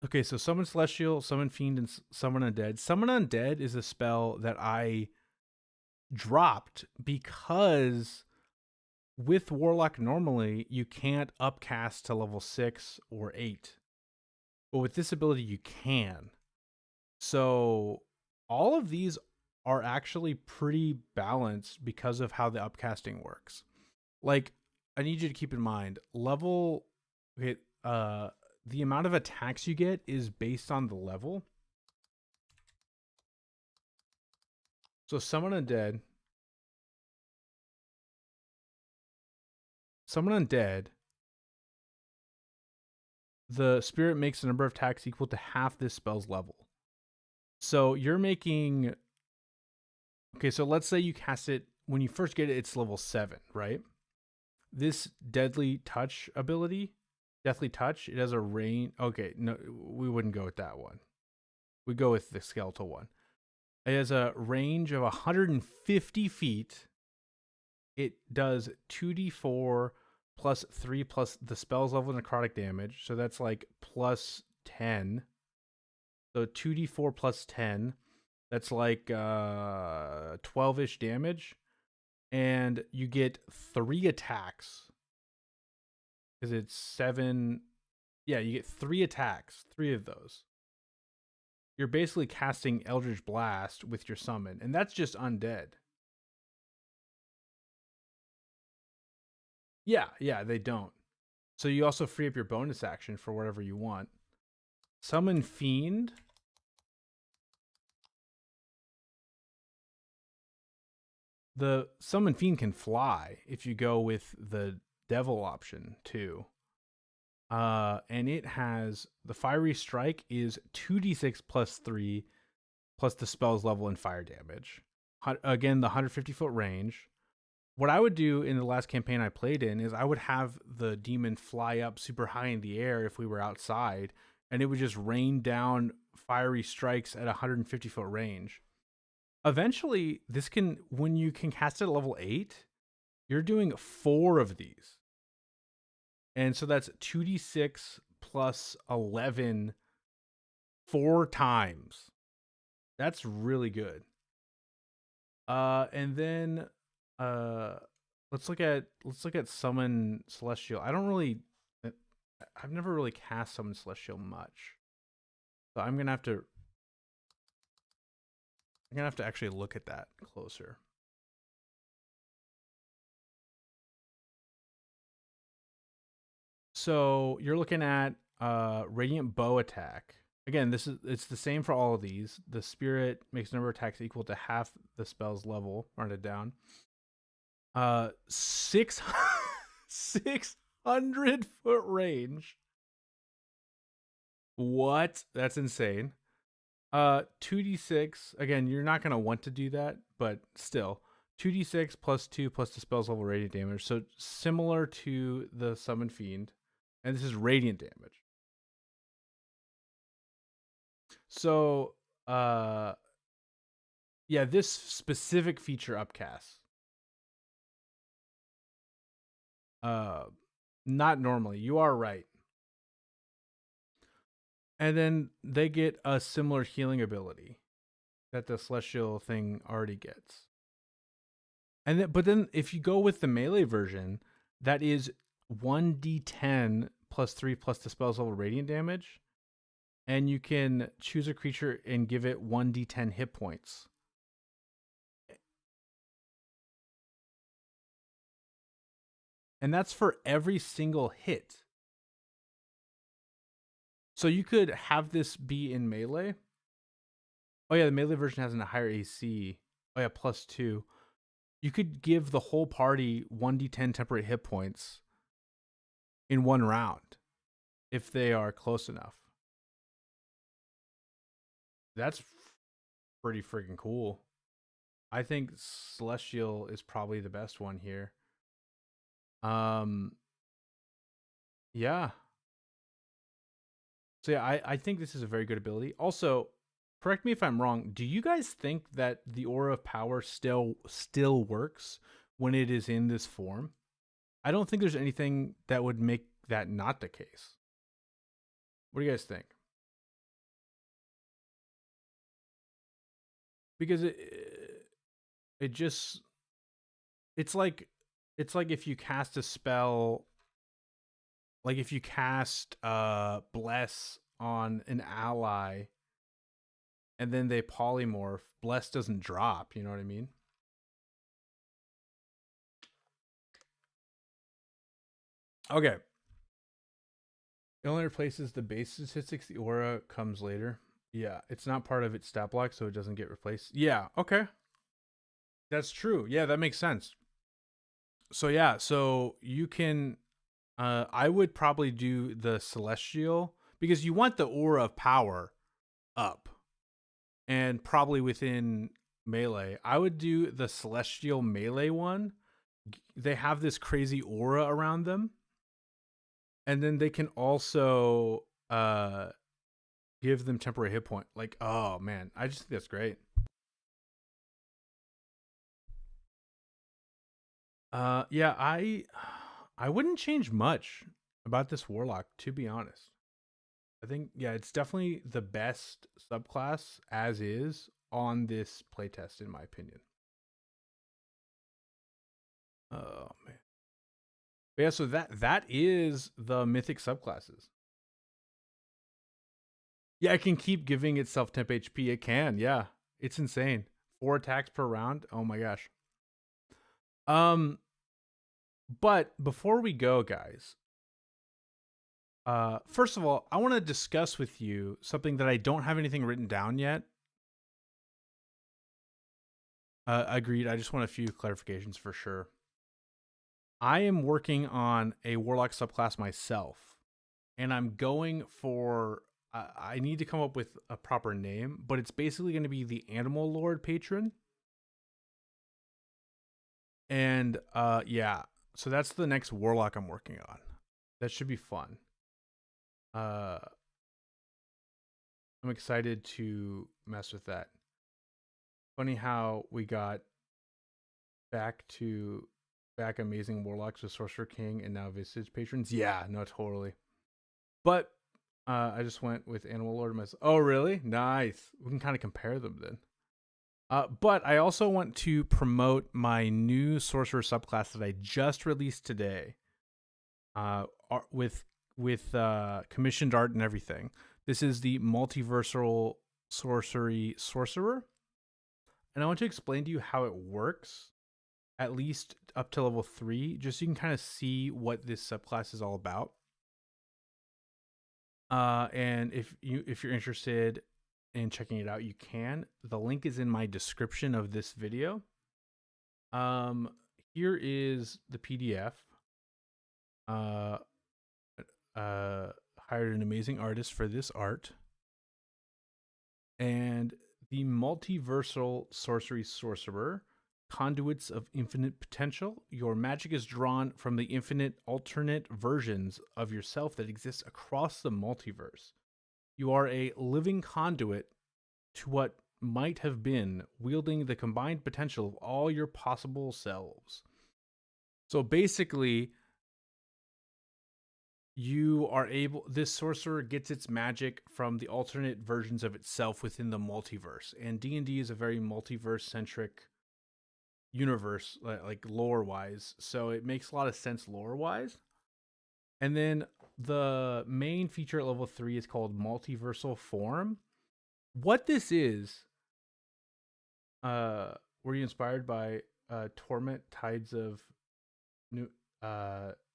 okay, so Summon Celestial, Summon Fiend, and Summon Undead. Summon Undead is a spell that I dropped because with Warlock normally, you can't upcast to level 6 or 8. But with this ability, you can. So all of these are actually pretty balanced because of how the upcasting works. Like, I need you to keep in mind, level, okay, the amount of attacks you get is based on the level. So Summon Undead, the spirit makes the number of attacks equal to half this spell's level. So you're making, okay, so let's say you cast it, when you first get it, it's level 7, right? This Deadly Touch ability, Deathly Touch, it has a range. Okay, no, we wouldn't go with that one. We go with the skeletal one. It has a range of 150 feet. It does 2d4 plus 3 plus the spell's level necrotic damage. So that's like plus 10. So 2d4 plus 10. That's like 12-ish damage. And you get 3 attacks. Because it's 7. Yeah, you get 3 attacks. 3 of those. You're basically casting Eldritch Blast with your summon. And that's just undead. Yeah, they don't. So you also free up your bonus action for whatever you want. Summon Fiend. The Summon Fiend can fly if you go with the Devil option too. And it has the Fiery Strike is 2d6 plus 3 plus the spell's level and fire damage. Again, the 150-foot range. What I would do in the last campaign I played in is I would have the demon fly up super high in the air if we were outside, and it would just rain down fiery strikes at 150-foot range. Eventually, this can, when you can cast it at level 8, you're doing 4 of these. And so that's 2d6 plus 11 4 times. That's really good. And then let's look at Summon Celestial. I've never really cast Summon Celestial much. So I'm gonna have to actually look at that closer. So you're looking at Radiant Bow attack. Again, it's the same for all of these. The spirit makes number of attacks equal to half the spell's level. Write it down. 600-foot range. What? That's insane. 2d6. Again, you're not gonna want to do that, but still. 2d6 plus 2 plus the spell's level radiant damage. So similar to the Summon Fiend. And this is radiant damage. So, yeah, this specific feature upcasts. Not normally. You are right. And then they get a similar healing ability that the Celestial thing already gets. And then, but then if you go with the melee version, that is 1d10 plus 3 plus the spell's level radiant damage. And you can choose a creature and give it 1d10 hit points. And that's for every single hit. So you could have this be in melee. Oh yeah, the melee version has a higher AC. Oh yeah, plus 2. You could give the whole party 1d10 temporary hit points in one round if they are close enough. That's pretty freaking cool. I think Celestial is probably the best one here. Yeah. So yeah, I think this is a very good ability. Also, correct me if I'm wrong. Do you guys think that the Aura of Power still works when it is in this form? I don't think there's anything that would make that not the case. What do you guys think? Because it just it's like if you cast a spell, like if you cast Bless on an ally and then they polymorph, Bless doesn't drop, you know what I mean? Okay. It only replaces the base statistics. The aura comes later. Yeah, it's not part of its stat block, so it doesn't get replaced. Yeah, okay. That's true. Yeah, that makes sense. So yeah, so you can I would probably do the celestial because you want the aura of power up and probably within melee. I would do the celestial melee one. They have this crazy aura around them. And then they can also give them temporary hit point. Like, oh man, I just think that's great. Yeah, I wouldn't change much about this warlock, to be honest. I think yeah, it's definitely the best subclass as is on this playtest, in my opinion. Oh man. But yeah, so that is the mythic subclasses. Yeah, it can keep giving itself temp HP. It can, yeah. It's insane. 4 attacks per round. Oh my gosh. But before we go, guys, first of all, I want to discuss with you something that I don't have anything written down yet. Agreed. I just want a few clarifications for sure. I am working on a warlock subclass myself, and I'm going for. I need to come up with a proper name, but it's basically going to be the Animal Lord patron. And yeah, so that's the next warlock I'm working on. That should be fun. I'm excited to mess with that. Funny how we got back amazing warlocks with Sorcerer King and now Visage patrons. Yeah, no, totally. But I just went with Animal Lord myself. Oh, really? Nice. We can kind of compare them then. But I also want to promote my new Sorcerer subclass that I just released today. With commissioned art and everything. This is the multiversal sorcery sorcerer, and I want to explain to you how it works, at least up to level 3, just so you can kind of see what this subclass is all about. And if you're interested in checking it out, you can. The link is in my description of this video. Here is the PDF. Hired an amazing artist for this art. And the multiversal sorcery sorcerer, conduits of infinite potential. Your magic is drawn from the infinite alternate versions of yourself that exist across the multiverse. You are a living conduit to what might have been, wielding the combined potential of all your possible selves. So basically, this sorcerer gets its magic from the alternate versions of itself within the multiverse. And D&D is a very multiverse-centric universe, like lore-wise. So it makes a lot of sense lore-wise. And then the main feature at level 3 is called Multiversal Form. What this is, were you inspired by Torment Tides of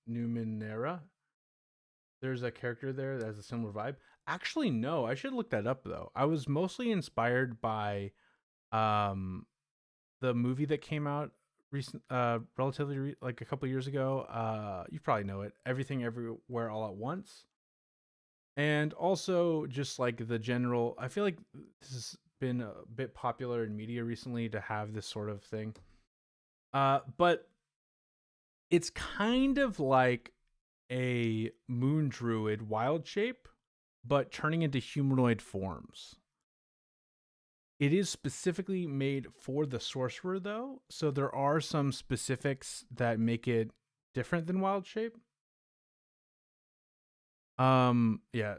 Numenera? There's a character there that has a similar vibe. Actually, no. I should look that up, though. I was mostly inspired by the movie that came out relatively like a couple years ago. You probably know it. Everything, everywhere, all at once. And also just like the general, I feel like this has been a bit popular in media recently to have this sort of thing. But it's kind of like a moon druid wild shape, but turning into humanoid forms. It is specifically made for the sorcerer, though, so there are some specifics that make it different than wild shape. Yeah,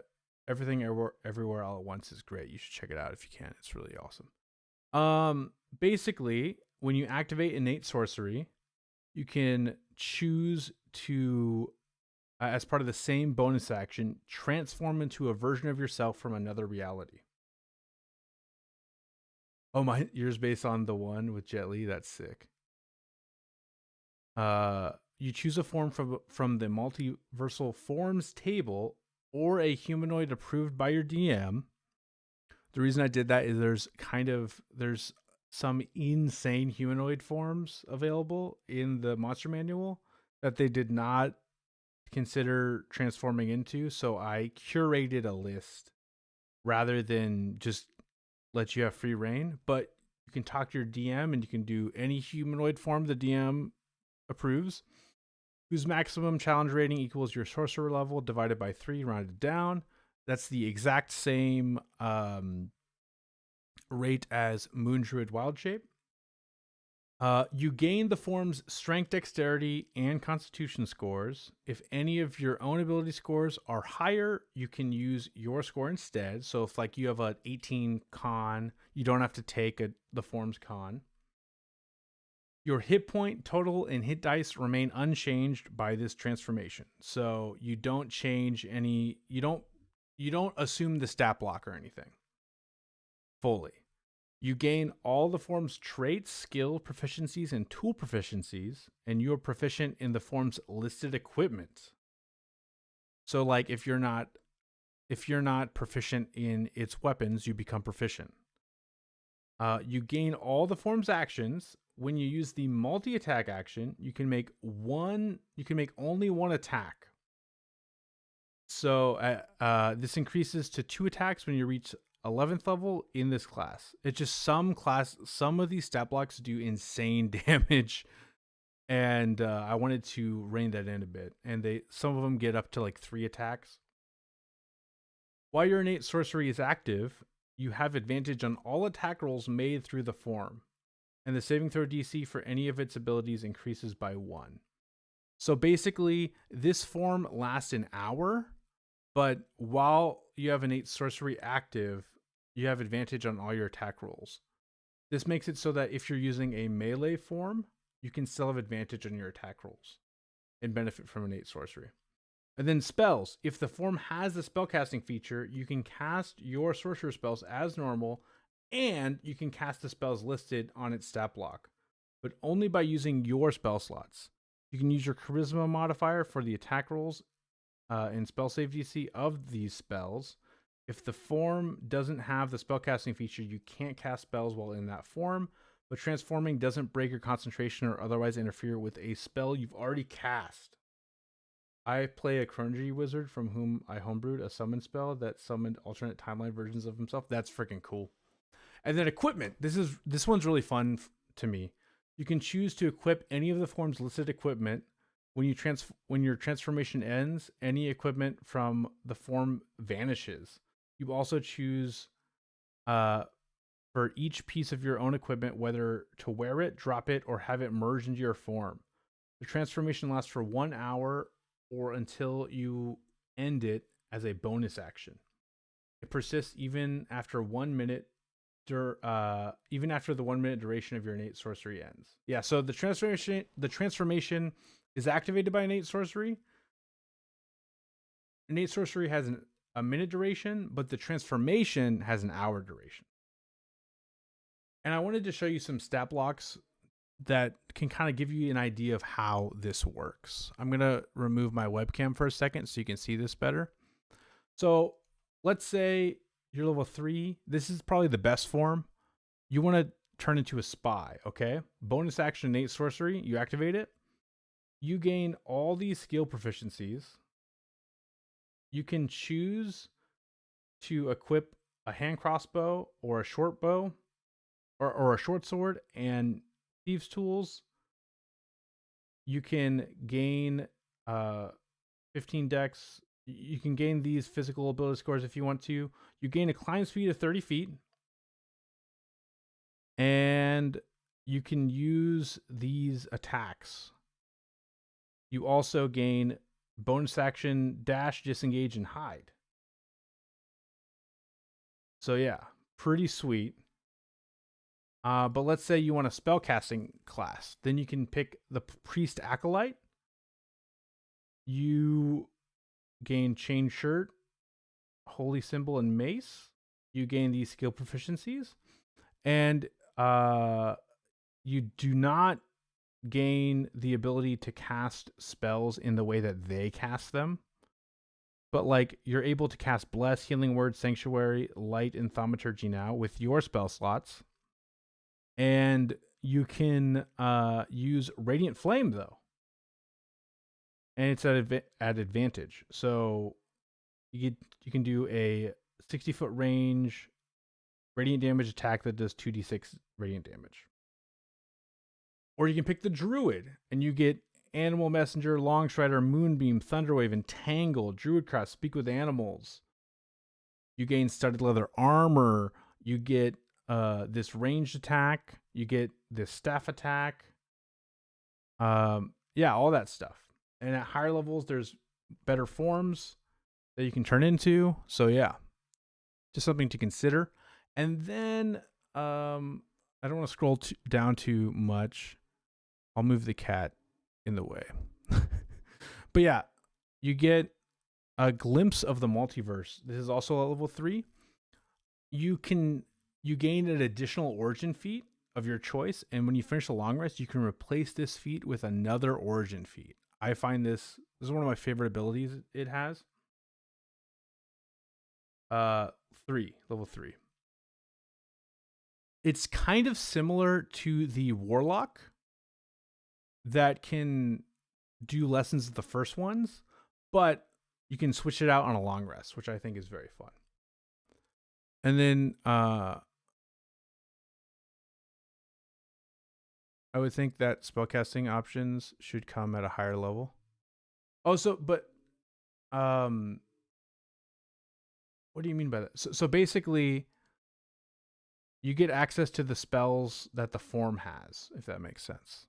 everything everywhere all at once is great. You should check it out if you can. It's really awesome. Basically, when you activate innate sorcery, you can choose to, as part of the same bonus action, transform into a version of yourself from another reality. Oh my, yours based on the one with Jet Li. That's sick. You choose a form from the multiversal forms table or a humanoid approved by your DM. The reason I did that is there's some insane humanoid forms available in the monster manual that they did not consider transforming into, so I curated a list rather than just let you have free reign. But you can talk to your DM and you can do any humanoid form the DM approves, whose maximum challenge rating equals your sorcerer level divided by 3 rounded down. That's the exact same rate as Moon Druid Wild Shape. You gain the form's strength, dexterity, and constitution scores. If any of your own ability scores are higher, you can use your score instead. So if like you have an 18 con, you don't have to take the form's con. Your hit point total and hit dice remain unchanged by this transformation. So you don't change any, you don't assume the stat block or anything fully. You gain all the form's traits, skill proficiencies, and tool proficiencies, and you are proficient in the form's listed equipment. So like if you're not proficient in its weapons, you become proficient. You gain all the form's actions. When you use the multi-attack action, you can make only one attack. So this increases to 2 attacks when you reach 11th level in this class. It's just some of these stat blocks do insane damage, and I wanted to rein that in a bit. And some of them get up to like 3 attacks. While your innate sorcery is active, you have advantage on all attack rolls made through the form, and the saving throw DC for any of its abilities increases by 1. So basically, this form lasts an hour, but while you have innate sorcery active, you have advantage on all your attack rolls. This makes it so that if you're using a melee form, you can still have advantage on your attack rolls and benefit from innate sorcery. And then spells. If the form has the spellcasting feature, you can cast your sorcerer spells as normal, and you can cast the spells listed on its stat block, but only by using your spell slots. You can use your charisma modifier for the attack rolls and spell save DC of these spells. If the form doesn't have the spellcasting feature, you can't cast spells while in that form, but transforming doesn't break your concentration or otherwise interfere with a spell you've already cast. I play a Chronology wizard from whom I homebrewed a summon spell that summoned alternate timeline versions of himself. That's freaking cool. And then equipment. This one's really fun to me. You can choose to equip any of the form's listed equipment. When your transformation ends, any equipment from the form vanishes. You also choose for each piece of your own equipment whether to wear it, drop it, or have it merge into your form. The transformation lasts for 1 hour or until you end it as a bonus action. It persists even after 1 minute. Even after the 1 minute duration of your innate sorcery ends. Yeah, so the transformation is activated by innate sorcery. Innate sorcery has a minute duration, but the transformation has an hour duration. And I wanted to show you some stat blocks that can kind of give you an idea of how this works. I'm going to remove my webcam for a second so you can see this better. So let's say you're level 3. This is probably the best form. You want to turn into a spy, okay? Bonus action innate sorcery, you activate it. You gain all these skill proficiencies. You can choose to equip a hand crossbow or a short bow or a short sword and thieves tools. You can gain 15 dex. You can gain these physical ability scores if you want to. You gain a climb speed of 30 feet. And you can use these attacks. You also gain bonus action, dash, disengage, and hide. So yeah, pretty sweet. But let's say you want a spellcasting class. Then you can pick the Priest Acolyte. You gain Chain Shirt, Holy Symbol, and Mace. You gain these skill proficiencies. And you do not gain the ability to cast spells in the way that they cast them. But like you're able to cast Bless, Healing Word, Sanctuary, Light, and Thaumaturgy now with your spell slots. And you can use Radiant Flame though. And it's at advantage. So you can do a 60-foot range radiant damage attack that does 2d6 radiant damage. Or you can pick the Druid and you get Animal Messenger, Longstrider, Moonbeam, Thunderwave, Entangle, Druidcraft, Speak with Animals. You gain studded leather armor. You get this ranged attack. You get this staff attack. Yeah, all that stuff. And at higher levels, there's better forms that you can turn into. So yeah, just something to consider. And then I don't want to scroll down too much. I'll move the cat in the way. But yeah, you get a glimpse of the multiverse. This is also at level 3. You gain an additional origin feat of your choice, and when you finish the long rest, you can replace this feat with another origin feat. I find this is one of my favorite abilities it has. Level 3. It's kind of similar to the Warlock that can do lessons of the first ones, but you can switch it out on a long rest, which I think is very fun. And then I would think that spellcasting options should come at a higher level. Oh, but what do you mean by that? So basically, you get access to the spells that the form has, if that makes sense.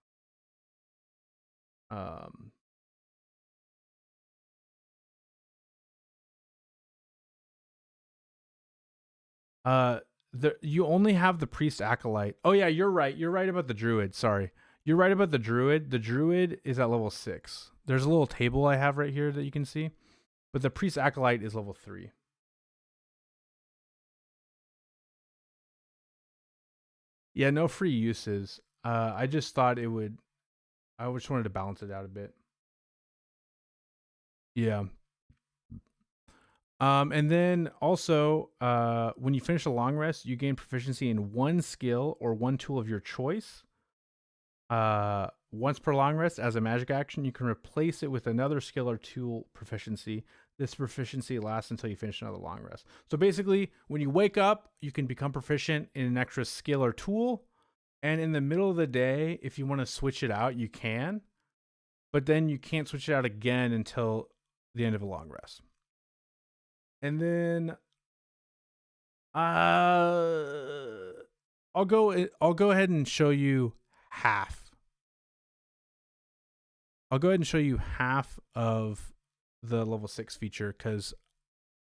You only have the Priest Acolyte. Oh yeah, you're right. You're right about the Druid. Sorry. You're right about the Druid. The Druid is at level 6. There's a little table I have right here that you can see. But the Priest Acolyte is level 3. Yeah, no free uses. I just thought I just wanted to balance it out a bit. Yeah. And then also, when you finish a long rest, you gain proficiency in one skill or one tool of your choice. Once per long rest, as a magic action, you can replace it with another skill or tool proficiency. This proficiency lasts until you finish another long rest. So basically, when you wake up, you can become proficient in an extra skill or tool. And in the middle of the day, if you want to switch it out, you can. But then you can't switch it out again until the end of a long rest. And then I'll go ahead and show you half. I'll go ahead and show you half of the level 6 feature because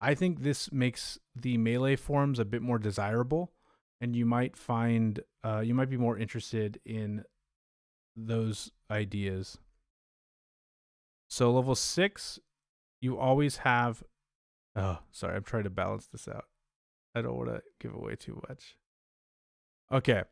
I think this makes the melee forms a bit more desirable, and you might find you might be more interested in those ideas. So level 6, you always have. Oh, sorry, I'm trying to balance this out. I don't want to give away too much. Okay.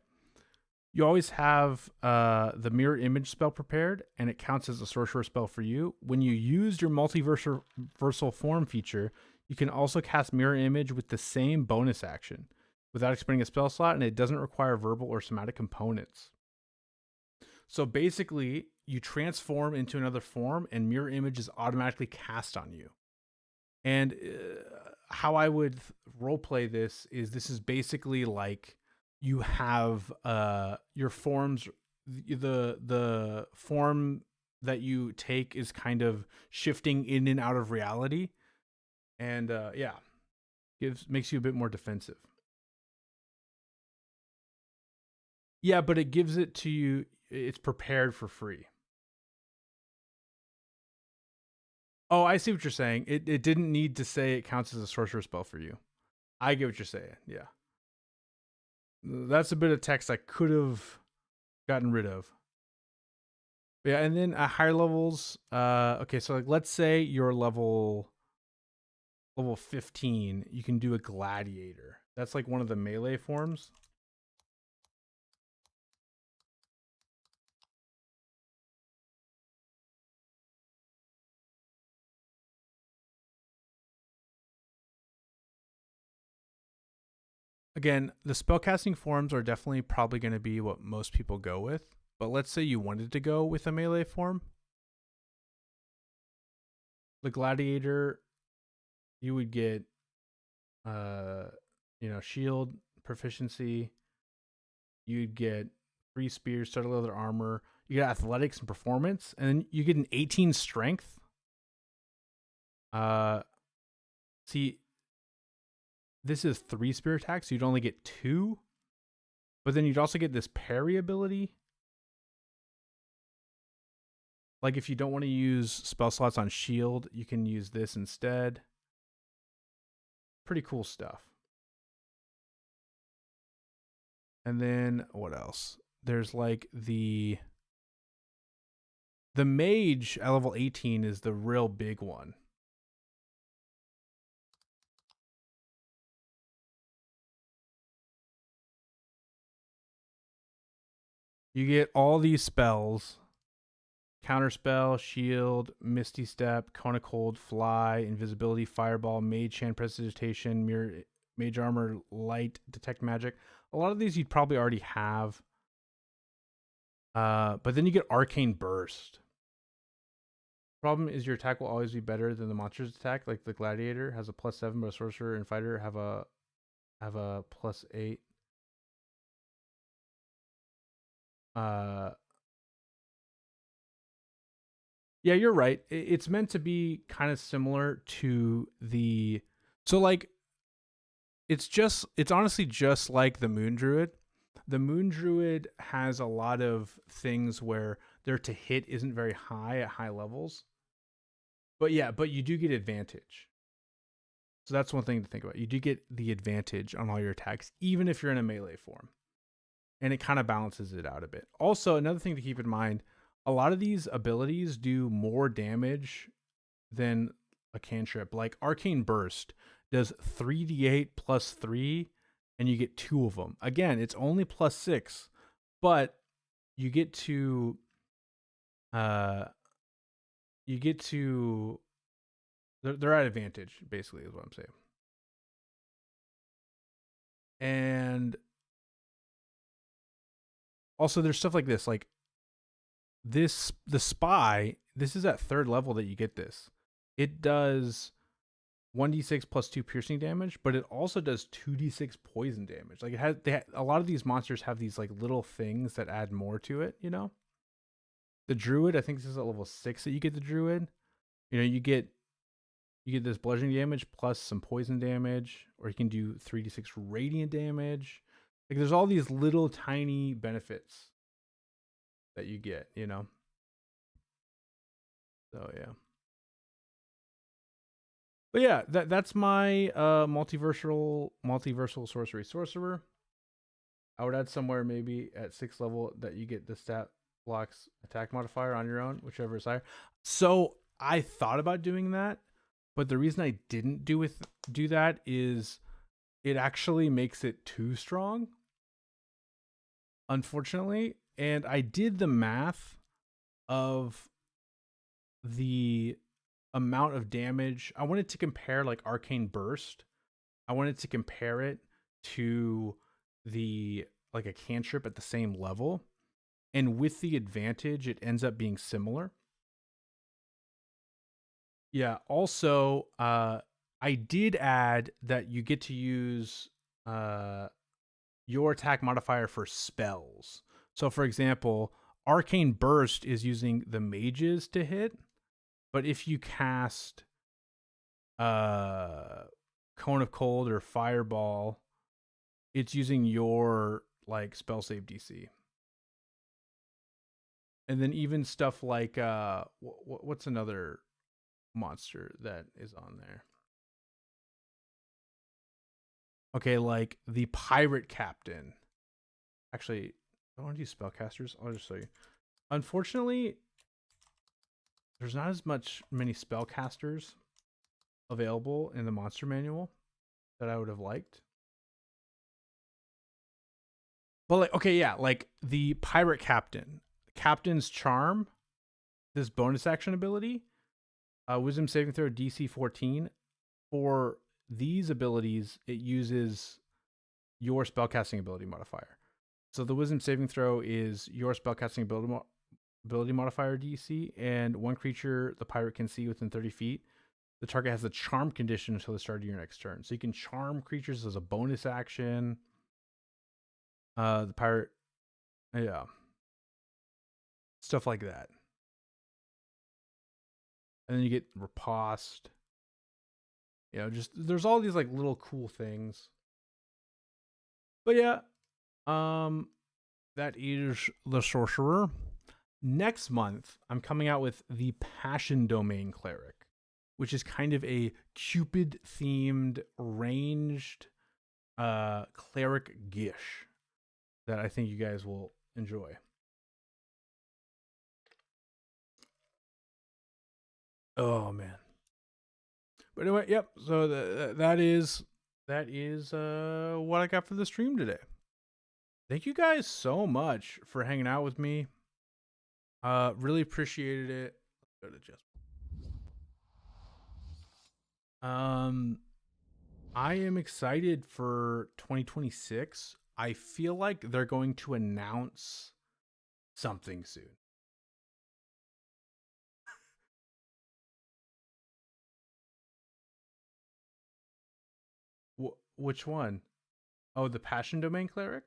You always have the mirror image spell prepared, and it counts as a sorcerer spell for you. When you use your multiversal form feature, you can also cast mirror image with the same bonus action. without expending a spell slot, and it doesn't require verbal or somatic components. So basically, you transform into another form, and mirror image is automatically cast on you. And how I would roleplay this is basically like you have your forms, the form that you take is kind of shifting in and out of reality, and yeah, makes you a bit more defensive. Yeah, but it gives it to you. It's prepared for free. Oh, I see what you're saying. It didn't need to say it counts as a sorcerer spell for you. I get what you're saying. Yeah. That's a bit of text I could have gotten rid of. Yeah, and then at higher levels, okay, so like let's say you're level 15, you can do a gladiator. That's like one of the melee forms. Again, the spellcasting forms are definitely probably going to be what most people go with. But let's say you wanted to go with a melee form. The gladiator, you would get, shield proficiency. You'd get 3 spears, total leather armor. You get athletics and performance, and then you get an 18 strength. See, this is 3 spear attacks, so you'd only get 2. But then you'd also get this parry ability. Like if you don't want to use spell slots on shield, you can use this instead. Pretty cool stuff. And then what else? There's like the mage at level 18 is the real big one. You get all these spells: counterspell, shield, misty step, cone of cold, fly, invisibility, fireball, mage hand, prestidigitation, mirror, mage armor, light, detect magic. A lot of these you'd probably already have. But then you get arcane burst. Problem is your attack will always be better than the monster's attack. Like the gladiator has a +7, but a sorcerer and fighter have a +8. Yeah, you're right. It's meant to be kind of similar to the, so like it's honestly just like the Moon Druid. The Moon Druid has a lot of things where their to hit isn't very high at high levels. But yeah, but you do get advantage. So that's one thing to think about. You do get the advantage on all your attacks, even if you're in a melee form. And it kind of balances it out a bit. Also, another thing to keep in mind, a lot of these abilities do more damage than a cantrip. Like Arcane Burst does 3d8 plus 3, and you get 2 of them. Again, it's only +6, but you get to they're at advantage, basically, is what I'm saying. And also there's stuff like this, like this, the spy, this is at 3rd level that you get this. It does 1d6 plus 2 piercing damage, but it also does 2d6 poison damage. Like a lot of these monsters have these like little things that add more to it, you know? The druid, I think this is at level 6 that you get the druid. You know, you get this bludgeoning damage plus some poison damage, or you can do 3d6 radiant damage. Like there's all these little tiny benefits that you get, you know? So yeah. But yeah, that's my multiversal sorcerer. I would add somewhere maybe at 6th level that you get the stat blocks attack modifier on your own, whichever is higher. So I thought about doing that, but the reason I didn't do that is it actually makes it too strong, unfortunately. And I did the math of the amount of damage. I wanted to compare like Arcane Burst. I wanted to compare it to the like a cantrip at the same level, and with the advantage it ends up being similar. Yeah, also I did add that you get to use your attack modifier for spells. So for example, Arcane Burst is using the mages to hit, but if you cast Cone of Cold or Fireball, it's using your like spell save DC. And then even stuff like what's another monster that is on there? Okay, like the Pirate Captain. Actually, I want to use spellcasters. I'll just show you. Unfortunately, there's not as many spellcasters available in the monster manual that I would have liked. But like, okay, yeah, like the Pirate Captain, Captain's Charm, this bonus action ability, Wisdom saving throw DC 14. For these abilities, it uses your spellcasting ability modifier. So the Wisdom saving throw is your spellcasting ability modifier DC, and one creature the pirate can see within 30 feet. The target has a charm condition until the start of your next turn. So you can charm creatures as a bonus action. The pirate, yeah, stuff like that. And then you get riposte. You know, just there's all these like little cool things. But yeah, that is the Sorcerer. Next month, I'm coming out with the Passion Domain Cleric, which is kind of a Cupid themed ranged cleric gish that I think you guys will enjoy. Oh man. But anyway, yep. So that is what I got for the stream today. Thank you guys so much for hanging out with me. Really appreciated it. Let's go to just. I am excited for 2026. I feel like they're going to announce something soon. Which one? Oh, the Passion Domain Cleric?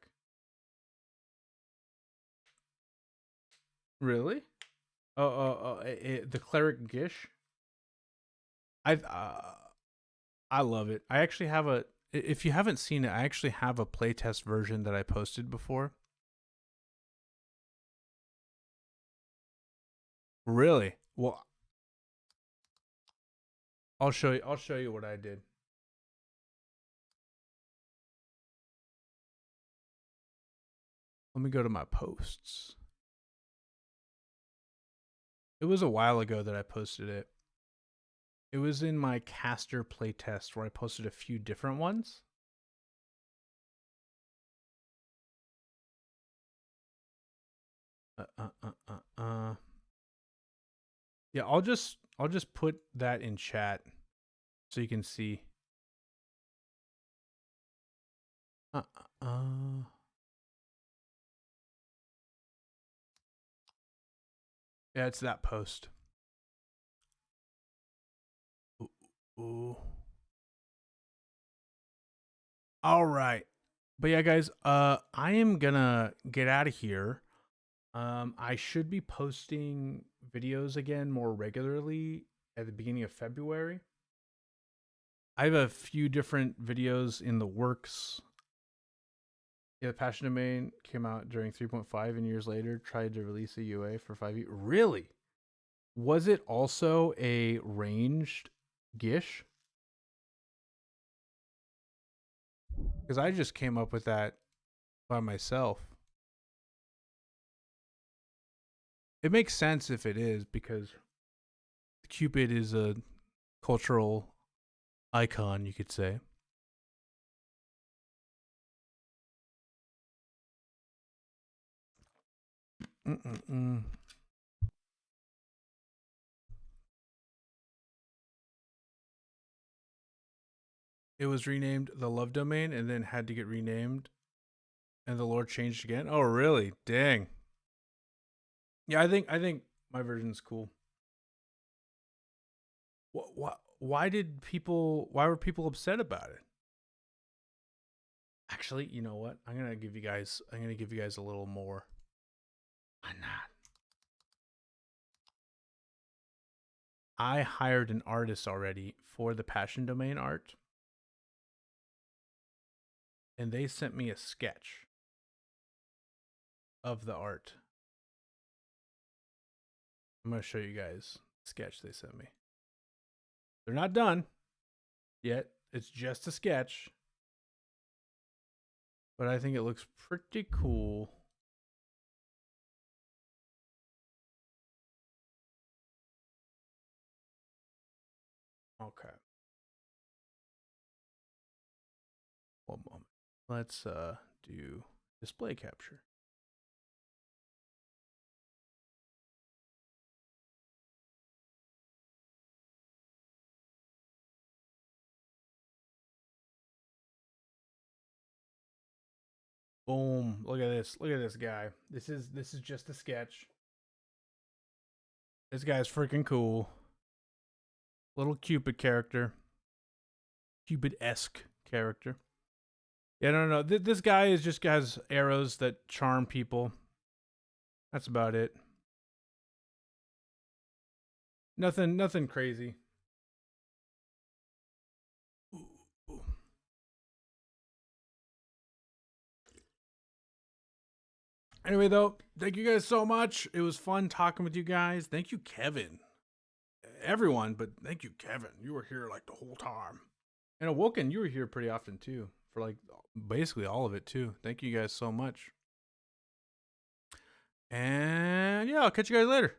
Really? The Cleric Gish? I love it. I actually have a. If you haven't seen it, I actually have a playtest version that I posted before. Really? Well, I'll show you. I'll show you what I did. Let me go to my posts. It was a while ago that I posted it. It was in my caster playtest where I posted a few different ones. Yeah, I'll just put that in chat so you can see. Yeah, it's that post. Ooh. All right. But yeah, guys, I am gonna get out of here. I should be posting videos again more regularly at the beginning of February. I have a few different videos in the works. Yeah, the Passion Domain came out during 3.5 and years later tried to release a UA for 5e. Really? Was it also a ranged Gish? Because I just came up with that by myself. It makes sense if it is, because Cupid is a cultural icon, you could say. It was renamed the Love Domain and then had to get renamed, and the lore changed again. Oh, really? Dang. Yeah, I think my version's cool. Why were people upset about it? Actually, you know what? I'm gonna give you guys a little more. Why not? I hired an artist already for the Passion Domain art, and they sent me a sketch of the art. I'm gonna show you guys the sketch they sent me. They're not done yet. It's just a sketch, but I think it looks pretty cool. Okay. One moment. Let's do display capture. Boom. Look at this. Look at this guy. This is just a sketch. This guy's freaking cool. Little Cupid character. Cupid-esque character. Yeah, no. This guy is just has arrows that charm people. That's about it. Nothing crazy. Anyway, though, thank you guys so much. It was fun talking with you guys. Thank you, Kevin. Everyone, but thank you, Kevin. You were here like the whole time. And Awoken, you were here pretty often too, for like basically all of it too. Thank you guys so much. And yeah, I'll catch you guys later.